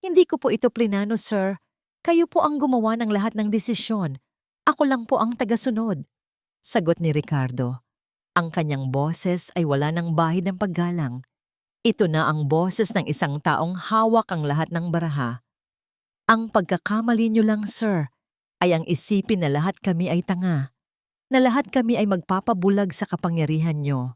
"Hindi ko po ito plinano, sir. Kayo po ang gumawa ng lahat ng desisyon. Ako lang po ang tagasunod," sagot ni Ricardo. Ang kanyang boses ay wala ng bahid ng paggalang. Ito na ang boses ng isang taong hawak ang lahat ng baraha. "Ang pagkakamali niyo lang, sir, ay ang isipin na lahat kami ay tanga, na lahat kami ay magpapabulag sa kapangyarihan niyo."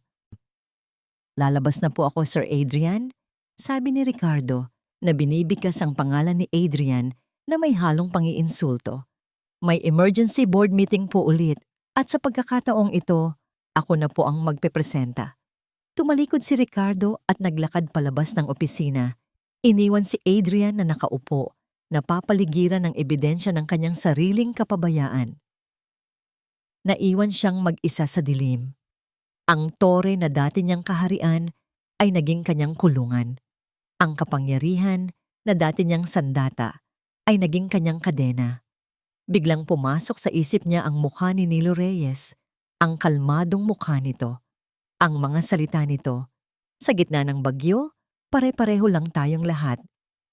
"Lalabas na po ako, Sir Adrian," sabi ni Ricardo na binibigkas ang pangalan ni Adrian na may halong pangiinsulto. "May emergency board meeting po ulit at sa pagkakataong ito, ako na po ang magpepresenta." Tumalikod si Ricardo at naglakad palabas ng opisina. Iniwan si Adrian na nakaupo, napapaligiran ng ebidensya ng kanyang sariling kapabayaan. Naiwan siyang mag-isa sa dilim. Ang tore na dati niyang kaharian ay naging kanyang kulungan. Ang kapangyarihan na dati niyang sandata ay naging kanyang kadena. Biglang pumasok sa isip niya ang mukha ni Nilo Reyes, ang kalmadong mukha nito. Ang mga salita nito, "Sa gitna ng bagyo, pare-pareho lang tayong lahat."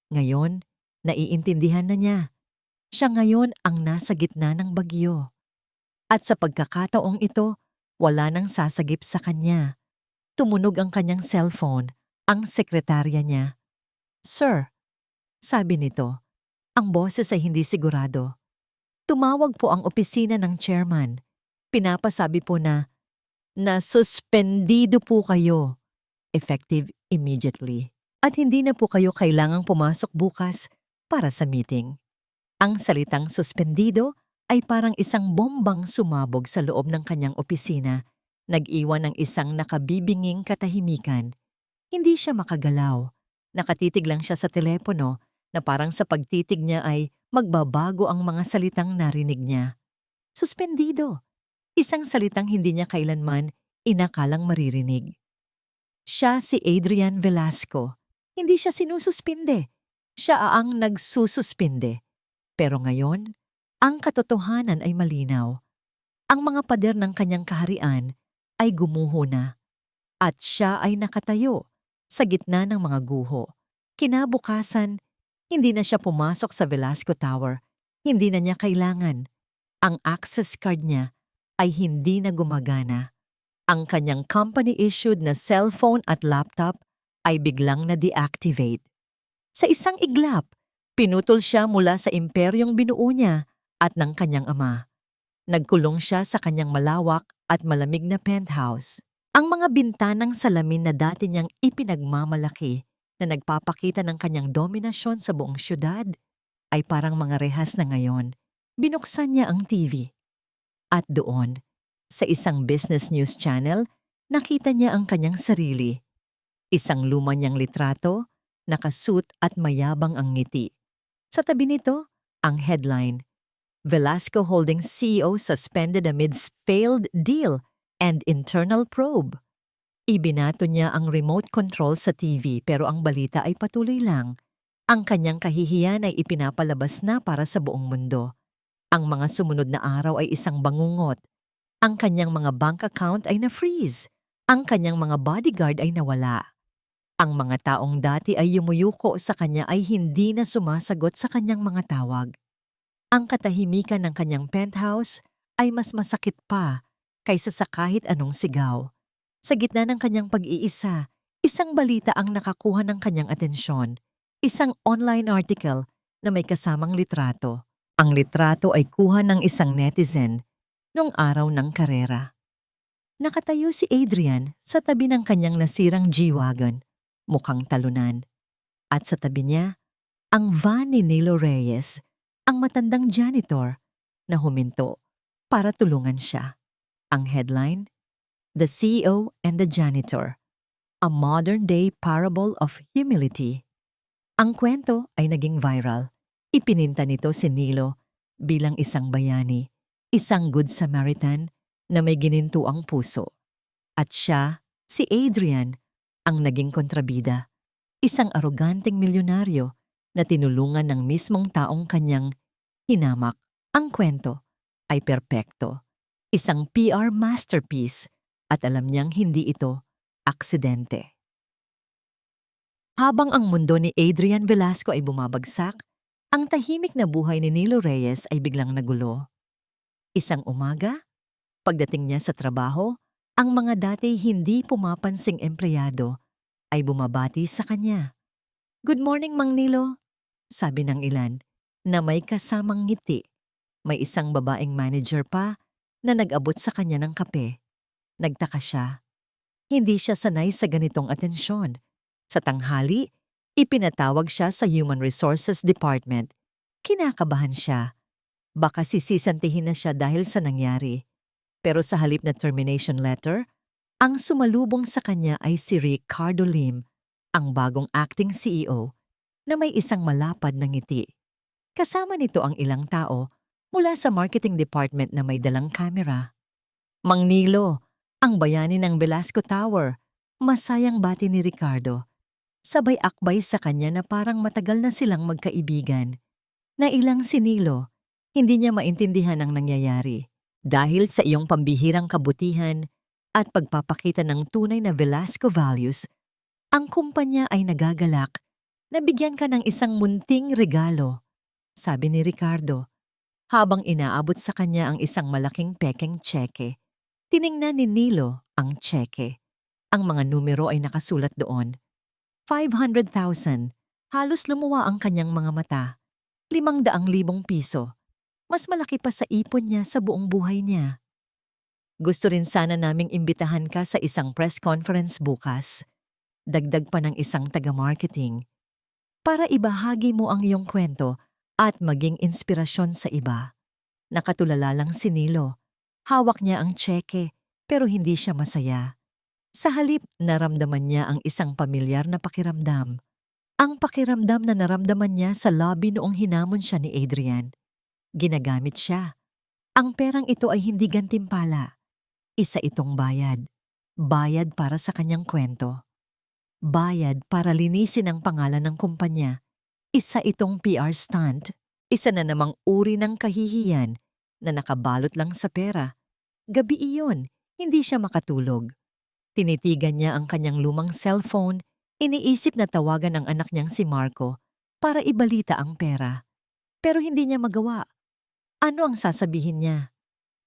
Ngayon, naiintindihan na niya. Siya ngayon ang nasa gitna ng bagyo. At sa pagkakataong ito, wala nang sasagip sa kanya. Tumunog ang kanyang cellphone, ang sekretarya niya. "Sir," sabi nito. Ang boses ay hindi sigurado. "Tumawag po ang opisina ng chairman. Pinapasabi po na suspendido po kayo." effective immediately. At hindi na po kayo kailangang pumasok bukas para sa meeting. Ang salitang suspendido ay parang isang bombang sumabog sa loob ng kanyang opisina, nag-iwan ng isang nakabibinging katahimikan. Hindi siya makagalaw. Nakatitig lang siya sa telepono na parang sa pagtitig niya ay magbabago ang mga salitang narinig niya. Suspendido. Isang salitang hindi niya kailanman inakalang maririnig. Siya si Adrian Velasco. Hindi siya sinususpinde. Siya ang nagsususpinde. Pero ngayon, ang katotohanan ay malinaw. Ang mga pader ng kanyang kaharian ay gumuho na. At siya ay nakatayo sa gitna ng mga guho. Kinabukasan, hindi na siya pumasok sa Velasco Tower. Hindi na niya kailangan. Ang access card niya ay hindi na gumagana. Ang kanyang company-issued na cellphone at laptop ay biglang na-deactivate. Sa isang iglap, pinutol siya mula sa imperyong binuo niya at ng kanyang ama. Nagkulong siya sa kanyang malawak at malamig na penthouse. Ang mga bintanang salamin na dati niyang ipinagmamalaki na nagpapakita ng kanyang dominasyon sa buong syudad ay parang mga rehas na ngayon. Binuksan niya ang TV. At doon, sa isang business news channel, nakita niya ang kanyang sarili. Isang luma niyang litrato, nakasuit at mayabang ang ngiti. Sa tabi nito, ang headline, Velasco Holdings CEO suspended amidst failed deal and internal probe. Ibinato niya ang remote control sa TV pero ang balita ay patuloy lang. Ang kanyang kahihiyan ay ipinapalabas na para sa buong mundo. Ang mga sumunod na araw ay isang bangungot. Ang kanyang mga bank account ay na-freeze. Ang kanyang mga bodyguard ay nawala. Ang mga taong dati ay yumuyuko sa kanya ay hindi na sumasagot sa kanyang mga tawag. Ang katahimikan ng kanyang penthouse ay mas masakit pa kaysa sa kahit anong sigaw. Sa gitna ng kanyang pag-iisa, isang balita ang nakakuha ng kanyang atensyon. Isang online article na may kasamang litrato. Ang litrato ay kuha ng isang netizen noong araw ng karera. Nakatayo si Adrian sa tabi ng kanyang nasirang G-Wagon, mukhang talunan. At sa tabi niya, ang van ni Nilo Reyes, ang matandang janitor, na huminto para tulungan siya. Ang headline, The CEO and the Janitor, A Modern-Day Parable of Humility. Ang kwento ay naging viral. Ipininta nito si Nilo bilang isang bayani, isang good Samaritan na may ginintuang puso. At siya, si Adrian, ang naging kontrabida, isang aroganteng milyonaryo na tinulungan ng mismong taong kanyang hinamak. Ang kwento ay perpekto, isang PR masterpiece at alam niyang hindi ito aksidente. Habang ang mundo ni Adrian Velasco ay bumabagsak, ang tahimik na buhay ni Nilo Reyes ay biglang nagulo. Isang umaga, pagdating niya sa trabaho, ang mga dati hindi pumapansing empleyado ay bumabati sa kanya. "Good morning, Mang Nilo," sabi ng ilan, na may kasamang ngiti. May isang babaeng manager pa na nag-abot sa kanya ng kape. Nagtaka siya. Hindi siya sanay sa ganitong atensyon. Sa tanghali, ipinatawag siya sa Human Resources Department. Kinakabahan siya. Baka sisisantihin na siya dahil sa nangyari. Pero sa halip na termination letter, ang sumalubong sa kanya ay si Ricardo Lim, ang bagong acting CEO, na may isang malapad na ngiti. Kasama nito ang ilang tao mula sa marketing department na may dalang kamera. "Mang Nilo, ang bayani ng Velasco Tower," masayang bati ni Ricardo. Sabay akbay sa kanya na parang matagal na silang magkaibigan. Nailang si Nilo, hindi niya maintindihan ang nangyayari. Dahil sa iyong pambihirang kabutihan at pagpapakita ng tunay na Velasco values, ang kumpanya ay nagagalak na bigyan ka ng isang munting regalo, sabi ni Ricardo. Habang inaabot sa kanya ang isang malaking pekeng tseke, tiningnan ni Nilo ang tseke. Ang mga numero ay nakasulat doon. 500,000. Halos lumuwa ang kanyang mga mata. 500,000 piso. Mas malaki pa sa ipon niya sa buong buhay niya. "Gusto rin sana naming imbitahan ka sa isang press conference bukas," Dagdag pa ng isang taga-marketing para ibahagi mo ang iyong kwento at maging inspirasyon sa iba. Nakatulala lang si Nilo. Hawak niya ang tseke pero hindi siya masaya. Sa halip, naramdaman niya ang isang pamilyar na pakiramdam. Ang pakiramdam na naramdaman niya sa lobby noong hinamon siya ni Adrian. Ginagamit siya. Ang perang ito ay hindi gantimpala. Isa itong bayad. Bayad para sa kanyang kwento. Bayad para linisin ang pangalan ng kumpanya. Isa itong PR stunt. Isa na namang uri ng kahihiyan na nakabalot lang sa pera. Gabi iyon, hindi siya makatulog. Tinitigan niya ang kanyang lumang cellphone, iniisip na tawagan ang anak niyang si Marco para ibalita ang pera. Pero hindi niya magawa. Ano ang sasabihin niya?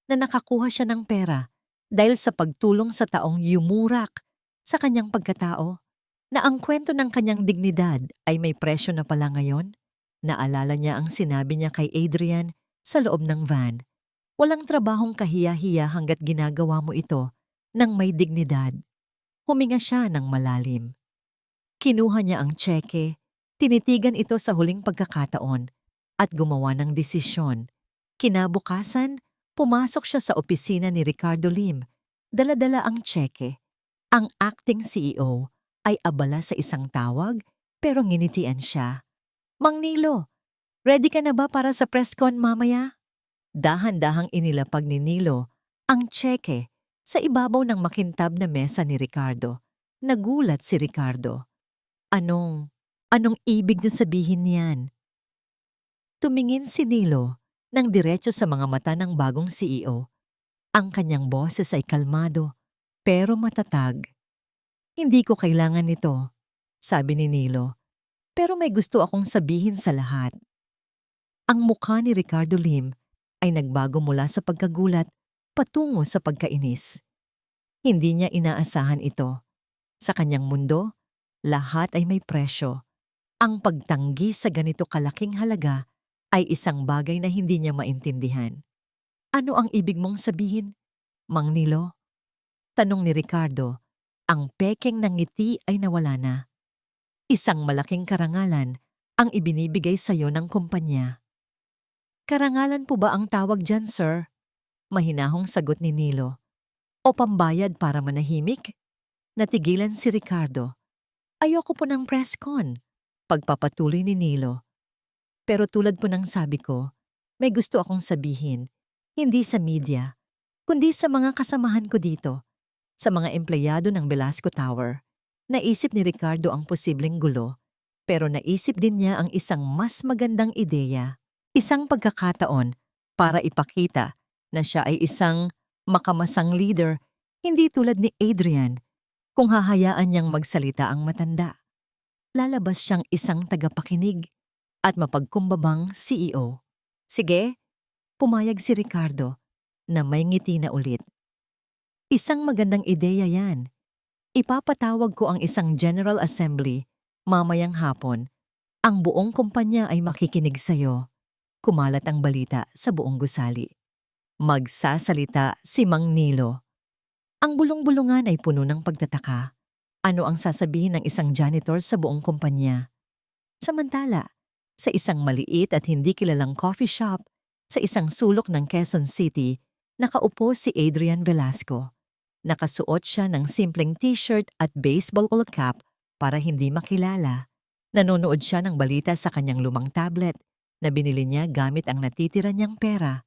Na nakakuha siya ng pera dahil sa pagtulong sa taong yumurak sa kanyang pagkatao? Na ang kwento ng kanyang dignidad ay may presyo na pala ngayon? Naalala niya ang sinabi niya kay Adrian sa loob ng van. Walang trabahong kahiya-hiya hanggat ginagawa mo ito ng may dignidad. Huminga siya ng malalim. Kinuha niya ang tseke, tinitigan ito sa huling pagkakataon at gumawa ng desisyon. Kinabukasan, pumasok siya sa opisina ni Ricardo Lim. Dala-dala ang tseke. Ang acting CEO ay abala sa isang tawag pero nginitian siya. Mang Nilo, ready ka na ba para sa press con mamaya? Dahan-dahang inilapag ni Nilo ang tseke sa ibabaw ng makintab na mesa ni Ricardo. Nagulat si Ricardo. Anong ibig na sabihin niyan? Tumingin si Nilo ng diretso sa mga mata ng bagong CEO. Ang kanyang boses ay kalmado pero matatag. Hindi ko kailangan nito, sabi ni Nilo. Pero may gusto akong sabihin sa lahat. Ang mukha ni Ricardo Lim ay nagbago mula sa pagkagulat patungo sa pagkainis. Hindi niya inaasahan ito. Sa kanyang mundo, lahat ay may presyo. Ang pagtanggi sa ganito kalaking halaga ay isang bagay na hindi niya maintindihan. Ano ang ibig mong sabihin, Mang Nilo? Tanong ni Ricardo. Ang pekeng ng ngiti ay nawala na. Isang malaking karangalan ang ibinibigay sa iyo ng kumpanya. Karangalan po ba ang tawag dyan, sir? Mahinahong sagot ni Nilo. O pambayad para manahimik? Natigilan si Ricardo. Ayoko po ng press con. Pagpapatuloy ni Nilo. Pero tulad po ng sabi ko, may gusto akong sabihin. Hindi sa media, kundi sa mga kasamahan ko dito. Sa mga empleyado ng Velasco Tower. Naisip ni Ricardo ang posibleng gulo. Pero naisip din niya ang isang mas magandang ideya. Isang pagkakataon para ipakita na siya ay isang makamasang leader, hindi tulad ni Adrian, kung hahayaan niyang magsalita ang matanda. Lalabas siyang isang tagapakinig at mapagkumbabang CEO. Sige, pumayag si Ricardo na may ngiti na ulit. Isang magandang ideya yan. Ipapatawag ko ang isang General Assembly mamayang hapon. Ang buong kumpanya ay makikinig sa'yo. Kumalat ang balita sa buong gusali. Magsasalita si Mang Nilo. Ang bulong-bulungan ay puno ng pagtataka. Ano ang sasabihin ng isang janitor sa buong kumpanya? Samantala, sa isang maliit at hindi kilalang coffee shop, sa isang sulok ng Quezon City, nakaupo si Adrian Velasco. Nakasuot siya ng simpleng t-shirt at baseball cap para hindi makilala. Nanonood siya ng balita sa kanyang lumang tablet na binili niya gamit ang natitira niyang pera.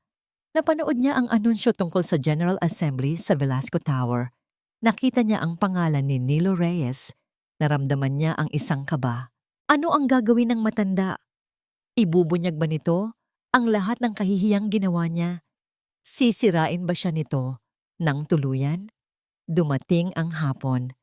Napanood niya ang anunsyo tungkol sa General Assembly sa Velasco Tower. Nakita niya ang pangalan ni Nilo Reyes. Naramdaman niya ang isang kaba. Ano ang gagawin ng matanda? Ibubunyag ba nito ang lahat ng kahihiyang ginawa niya? Sisirain ba siya nito ng tuluyan? Dumating ang hapon.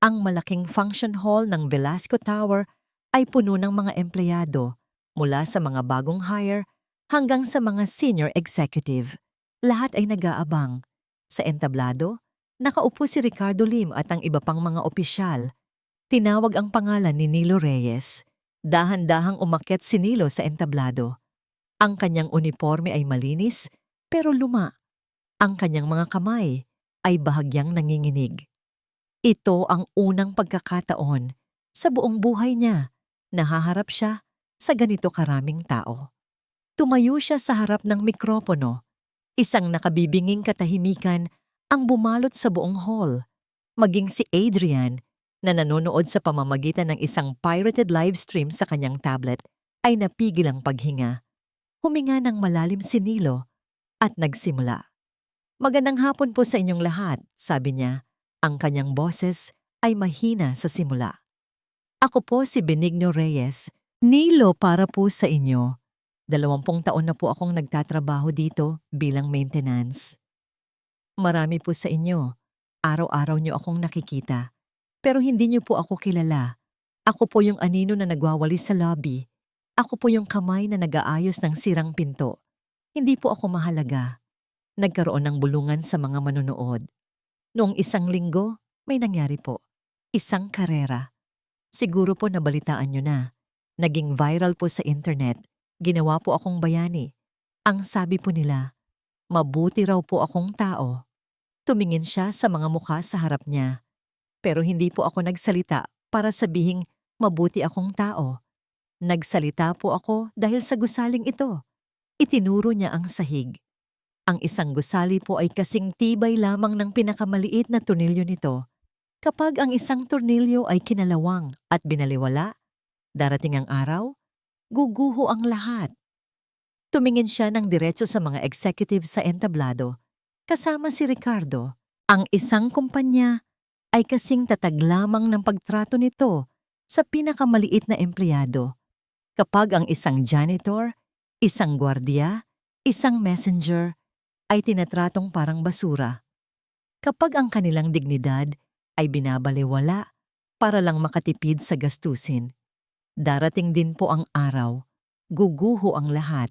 Ang malaking function hall ng Velasco Tower ay puno ng mga empleyado mula sa mga bagong hire hanggang sa mga senior executive. Lahat ay nag-aabang. Sa entablado, nakaupo si Ricardo Lim at ang iba pang mga opisyal. Tinawag ang pangalan ni Nilo Reyes. Dahan-dahang umakyat si Nilo sa entablado. Ang kanyang uniforme ay malinis pero luma. Ang kanyang mga kamay ay bahagyang nanginginig. Ito ang unang pagkakataon sa buong buhay niya na haharap siya sa ganito karaming tao. Tumayo siya sa harap ng mikropono. Isang nakabibinging katahimikan ang bumalot sa buong hall. Maging si Adrian na nanonood sa pamamagitan ng isang pirated livestream sa kanyang tablet ay napigil ang paghinga. Huminga ng malalim si Nilo at nagsimula. "Magandang hapon po sa inyong lahat," sabi niya. Ang kanyang boses ay mahina sa simula. "Ako po si Benigno Reyes. Nilo para po sa inyo. 20 taon na po akong nagtatrabaho dito bilang maintenance. Marami po sa inyo. Araw-araw niyo akong nakikita. Pero hindi niyo po ako kilala. Ako po yung anino na nagwawalis sa lobby. Ako po yung kamay na nag-aayos ng sirang pinto. Hindi po ako mahalaga." Nagkaroon ng bulungan sa mga manonood. Noong 1 linggo, may nangyari po. Isang karera. Siguro po nabalitaan niyo na. Naging viral po sa internet. Ginawa po akong bayani. Ang sabi po nila, mabuti raw po akong tao. Tumingin siya sa mga mukha sa harap niya. Pero hindi po ako nagsalita para sabihing mabuti akong tao. Nagsalita po ako dahil sa gusaling ito. Itinuro niya ang sahig. Ang isang gusali po ay kasing tibay lamang ng pinakamaliit na tornilyo nito. Kapag ang isang tornilyo ay kinalawang at binaliwala, darating ang araw, guguho ang lahat. Tumingin siya ng diretso sa mga executive sa entablado, kasama si Ricardo. Ang isang kumpanya ay kasing tatag lamang ng pagtrato nito sa pinakamaliit na empleyado. Kapag ang isang janitor, isang gwardiya, isang messenger ay tinatratong parang basura. Kapag ang kanilang dignidad ay binabalewala para lang makatipid sa gastusin, darating din po ang araw, guguho ang lahat.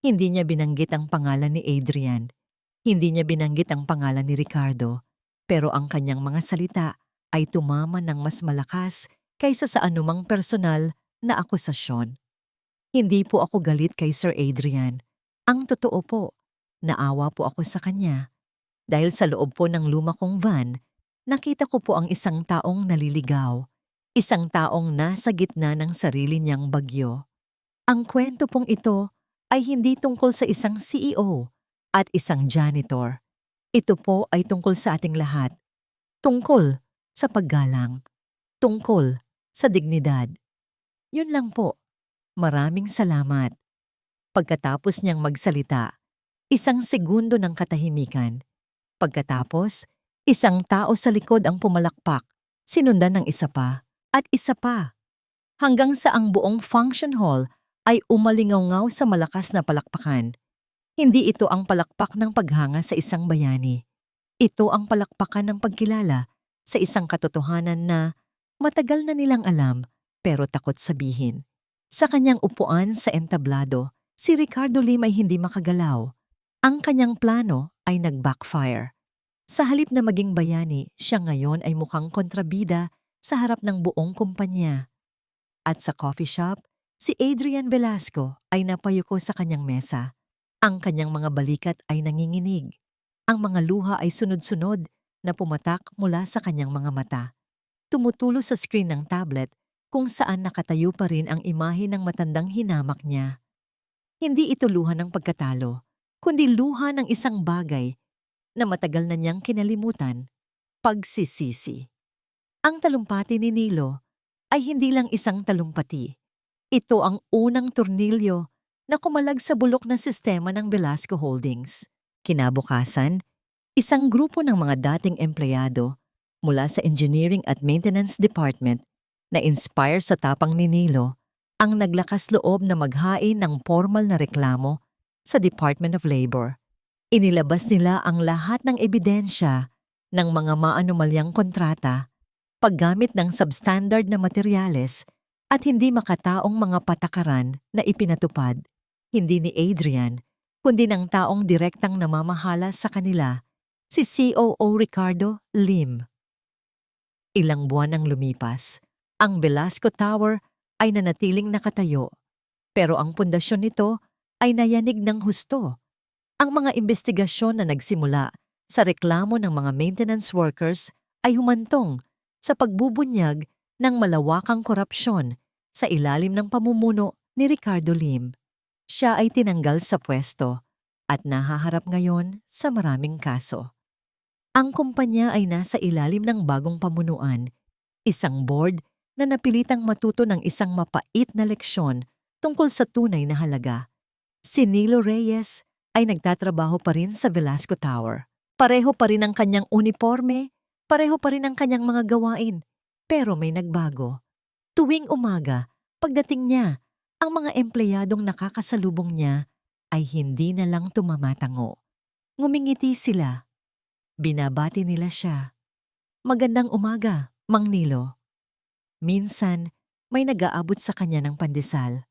Hindi niya binanggit ang pangalan ni Adrian. Hindi niya binanggit ang pangalan ni Ricardo. Pero ang kanyang mga salita ay tumama ng mas malakas kaysa sa anumang personal na akusasyon. Hindi po ako galit kay Sir Adrian. Ang totoo po, naawa po ako sa kanya. Dahil sa loob po ng luma kong van, nakita ko po ang isang taong naliligaw. Isang taong nasa gitna ng sarili niyang bagyo. Ang kwento pong ito ay hindi tungkol sa isang CEO at isang janitor. Ito po ay tungkol sa ating lahat. Tungkol sa paggalang. Tungkol sa dignidad. Yun lang po. Maraming salamat. Pagkatapos niyang magsalita, 1 segundo ng katahimikan. Pagkatapos, isang tao sa likod ang pumalakpak, sinundan ng isa pa at isa pa. Hanggang sa ang buong function hall ay umalingaw-ngaw sa malakas na palakpakan. Hindi ito ang palakpak ng paghanga sa isang bayani. Ito ang palakpakan ng pagkilala sa isang katotohanan na matagal na nilang alam pero takot sabihin. Sa kanyang upuan sa entablado, si Ricardo Lim ay hindi makagalaw. Ang kanyang plano ay nag-backfire. Sa halip na maging bayani, siya ngayon ay mukhang kontrabida sa harap ng buong kumpanya. At sa coffee shop, si Adrian Velasco ay napayuko sa kanyang mesa. Ang kanyang mga balikat ay nanginginig. Ang mga luha ay sunod-sunod na pumatak mula sa kanyang mga mata. Tumutulo sa screen ng tablet kung saan nakatayo pa rin ang imahe ng matandang hinamak niya. Hindi ito luha ng pagkatalo, kundi luha ng isang bagay na matagal na niyang kinalimutan, pagsisisi. Ang talumpati ni Nilo ay hindi lang isang talumpati. Ito ang unang tornilyo na kumalag sa bulok na sistema ng Velasco Holdings. Kinabukasan, isang grupo ng mga dating empleyado mula sa Engineering at Maintenance Department na inspire sa tapang ni Nilo ang naglakas loob na maghain ng formal na reklamo sa Department of Labor. Inilabas nila ang lahat ng ebidensya ng mga maanumalyang kontrata, paggamit ng substandard na materyales at hindi makataong mga patakaran na ipinatupad, hindi ni Adrian, kundi ng taong direktang namamahala sa kanila, si COO Ricardo Lim. Ilang buwan ang lumipas. Ang Velasco Tower ay nanatiling nakatayo, pero ang pundasyon nito ay nayanig ng husto. Ang mga investigasyon na nagsimula sa reklamo ng mga maintenance workers ay humantong sa pagbubunyag ng malawakang korupsyon sa ilalim ng pamumuno ni Ricardo Lim. Siya ay tinanggal sa pwesto at nahaharap ngayon sa maraming kaso. Ang kumpanya ay nasa ilalim ng bagong pamunuan, isang board na napilitang matuto ng isang mapait na leksyon tungkol sa tunay na halaga. Si Nilo Reyes ay nagtatrabaho pa rin sa Velasco Tower. Pareho pa rin ang kanyang uniforme, pareho pa rin ang kanyang mga gawain, pero may nagbago. Tuwing umaga, pagdating niya, ang mga empleyadong nakakasalubong niya ay hindi na lang tumamatango. Ngumingiti sila. Binabati nila siya. Magandang umaga, Mang Nilo. Minsan, may nag-aabot sa kanya ng pandesal.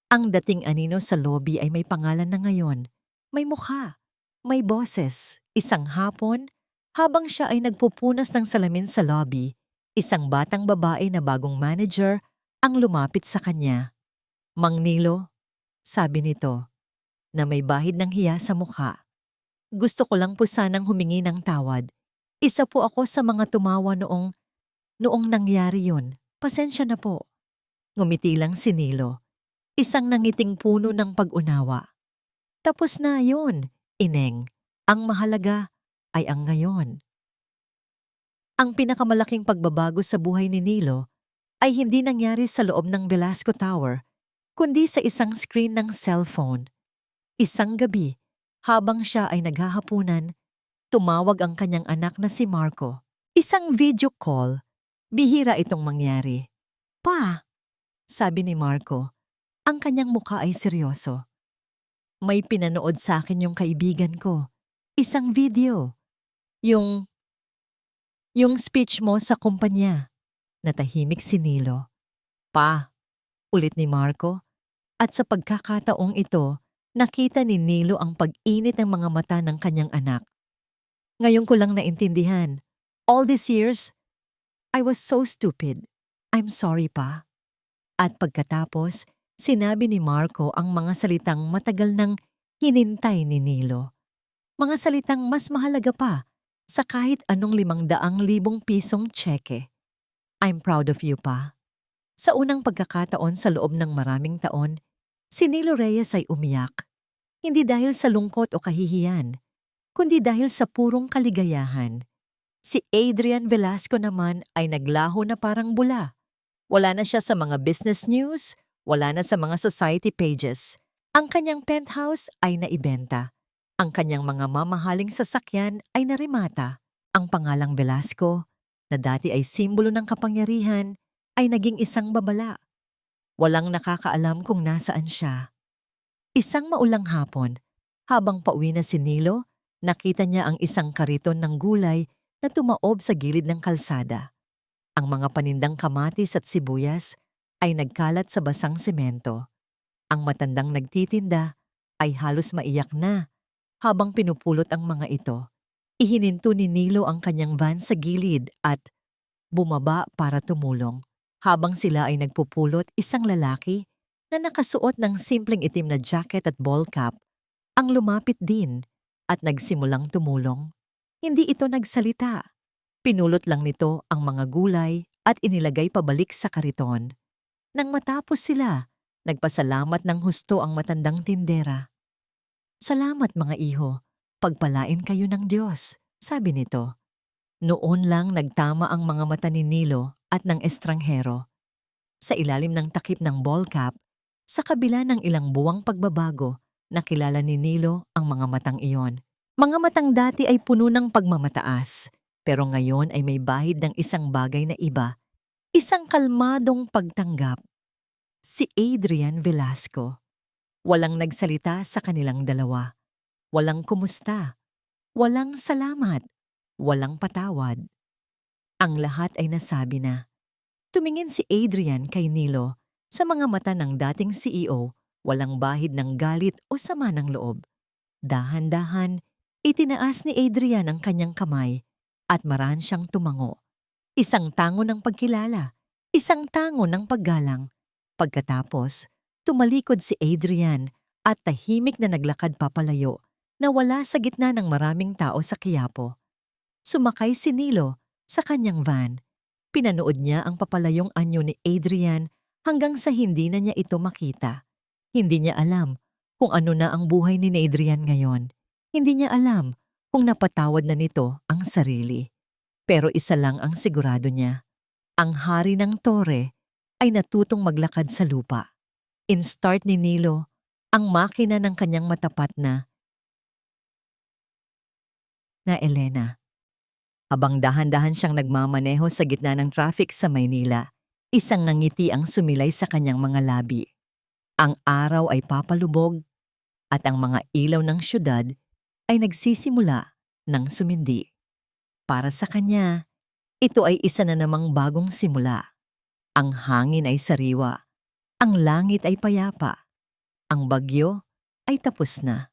Ang dating anino sa lobby ay may pangalan na ngayon. May mukha, may boses. Isang hapon, habang siya ay nagpupunas ng salamin sa lobby, isang batang babae na bagong manager ang lumapit sa kanya. Mang Nilo, sabi nito, na may bahid ng hiya sa mukha. Gusto ko lang po sanang humingi ng tawad. Isa po ako sa mga tumawa noong nangyari yun. Pasensya na po. Ngumiti lang si Nilo. Isang nangiting puno ng pag-unawa. Tapos na yun, Ineng. Ang mahalaga ay ang ngayon. Ang pinakamalaking pagbabago sa buhay ni Nilo ay hindi nangyari sa loob ng Velasco Tower, kundi sa isang screen ng cellphone. Isang gabi, habang siya ay naghahapunan, tumawag ang kanyang anak na si Marco. Isang video call. Bihira itong mangyari. Pa, sabi ni Marco, ang kanyang mukha ay seryoso. May pinanood sa akin yung kaibigan ko. Isang video. Yung speech mo sa kumpanya. Natahimik si Nilo. Pa, ulit ni Marco. At sa pagkakataong ito, nakita ni Nilo ang pag-init ng mga mata ng kanyang anak. Ngayon ko lang naintindihan. All these years, I was so stupid. I'm sorry, Pa. At pagkatapos, sinabi ni Marco ang mga salitang matagal nang hinintay ni Nilo. Mga salitang mas mahalaga pa sa kahit anong 500,000 pisong tseke. I'm proud of you, Pa. Sa unang pagkakataon sa loob ng maraming taon, si Nilo Reyes ay umiyak. Hindi dahil sa lungkot o kahihiyan, kundi dahil sa purong kaligayahan. Si Adrian Velasco naman ay naglaho na parang bula. Wala na siya sa mga business news, wala na sa mga society pages. Ang kanyang penthouse ay naibenta. Ang kanyang mga mamahaling sasakyan ay narimata. Ang pangalang Velasco, na dati ay simbolo ng kapangyarihan, ay naging isang babala. Walang nakakaalam kung nasaan siya. Isang maulang hapon, habang pauwi na si Nilo, nakita niya ang isang kariton ng gulay na tumaob sa gilid ng kalsada. Ang mga panindang kamatis at sibuyas ay nagkalat sa basang semento. Ang matandang nagtitinda ay halos maiyak na habang pinupulot ang mga ito. Ihininto ni Nilo ang kanyang van sa gilid at bumaba para tumulong. Habang sila ay nagpupulot, isang lalaki na nakasuot ng simpleng itim na jacket at ball cap ang lumapit din at nagsimulang tumulong. Hindi ito nagsalita. Pinulot lang nito ang mga gulay at inilagay pabalik sa kariton. Nang matapos sila, nagpasalamat ng husto ang matandang tindera. Salamat mga iho, pagpalain kayo ng Diyos, sabi nito. Noon lang nagtama ang mga mata ni Nilo at ng estranghero. Sa ilalim ng takip ng ball cap, sa kabila ng ilang buwang pagbabago, nakilala ni Nilo ang mga matang iyon. Mga matang dati ay puno ng pagmamataas. Pero ngayon ay may bahid ng isang bagay na iba, isang kalmadong pagtanggap. Si Adrian Velasco. Walang nagsalita sa kanilang dalawa. Walang kumusta. Walang salamat. Walang patawad. Ang lahat ay nasabi na. Tumingin si Adrian kay Nilo. Sa mga mata ng dating CEO, walang bahid ng galit o sama ng loob. Dahan-dahan, itinaas ni Adrian ang kanyang kamay. At marahan siyang tumango. Isang tango ng pagkilala, isang tango ng paggalang. Pagkatapos, tumalikod si Adrian at tahimik na naglakad papalayo na wala sa gitna ng maraming tao sa Quiapo. Sumakay si Nilo Sa kanyang van, pinanood niya ang papalayong anyo ni Adrian hanggang sa hindi na niya ito makita. Hindi niya alam kung ano na ang buhay ni Adrian ngayon. Hindi niya alam kung napatawad na nito ang sarili. Pero isa lang ang sigurado niya. Ang hari ng tore ay natutong maglakad sa lupa. In-start ni Nilo ang makina ng kanyang matapat na Elena. Habang dahan-dahan siyang nagmamaneho sa gitna ng traffic sa Maynila, isang ngangiti ang sumilay sa kanyang mga labi. Ang araw ay papalubog at ang mga ilaw ng syudad ay nagsisimula ng sumindi. Para sa kanya, ito ay isa na namang bagong simula. Ang hangin ay sariwa, ang langit ay payapa, ang bagyo ay tapos na.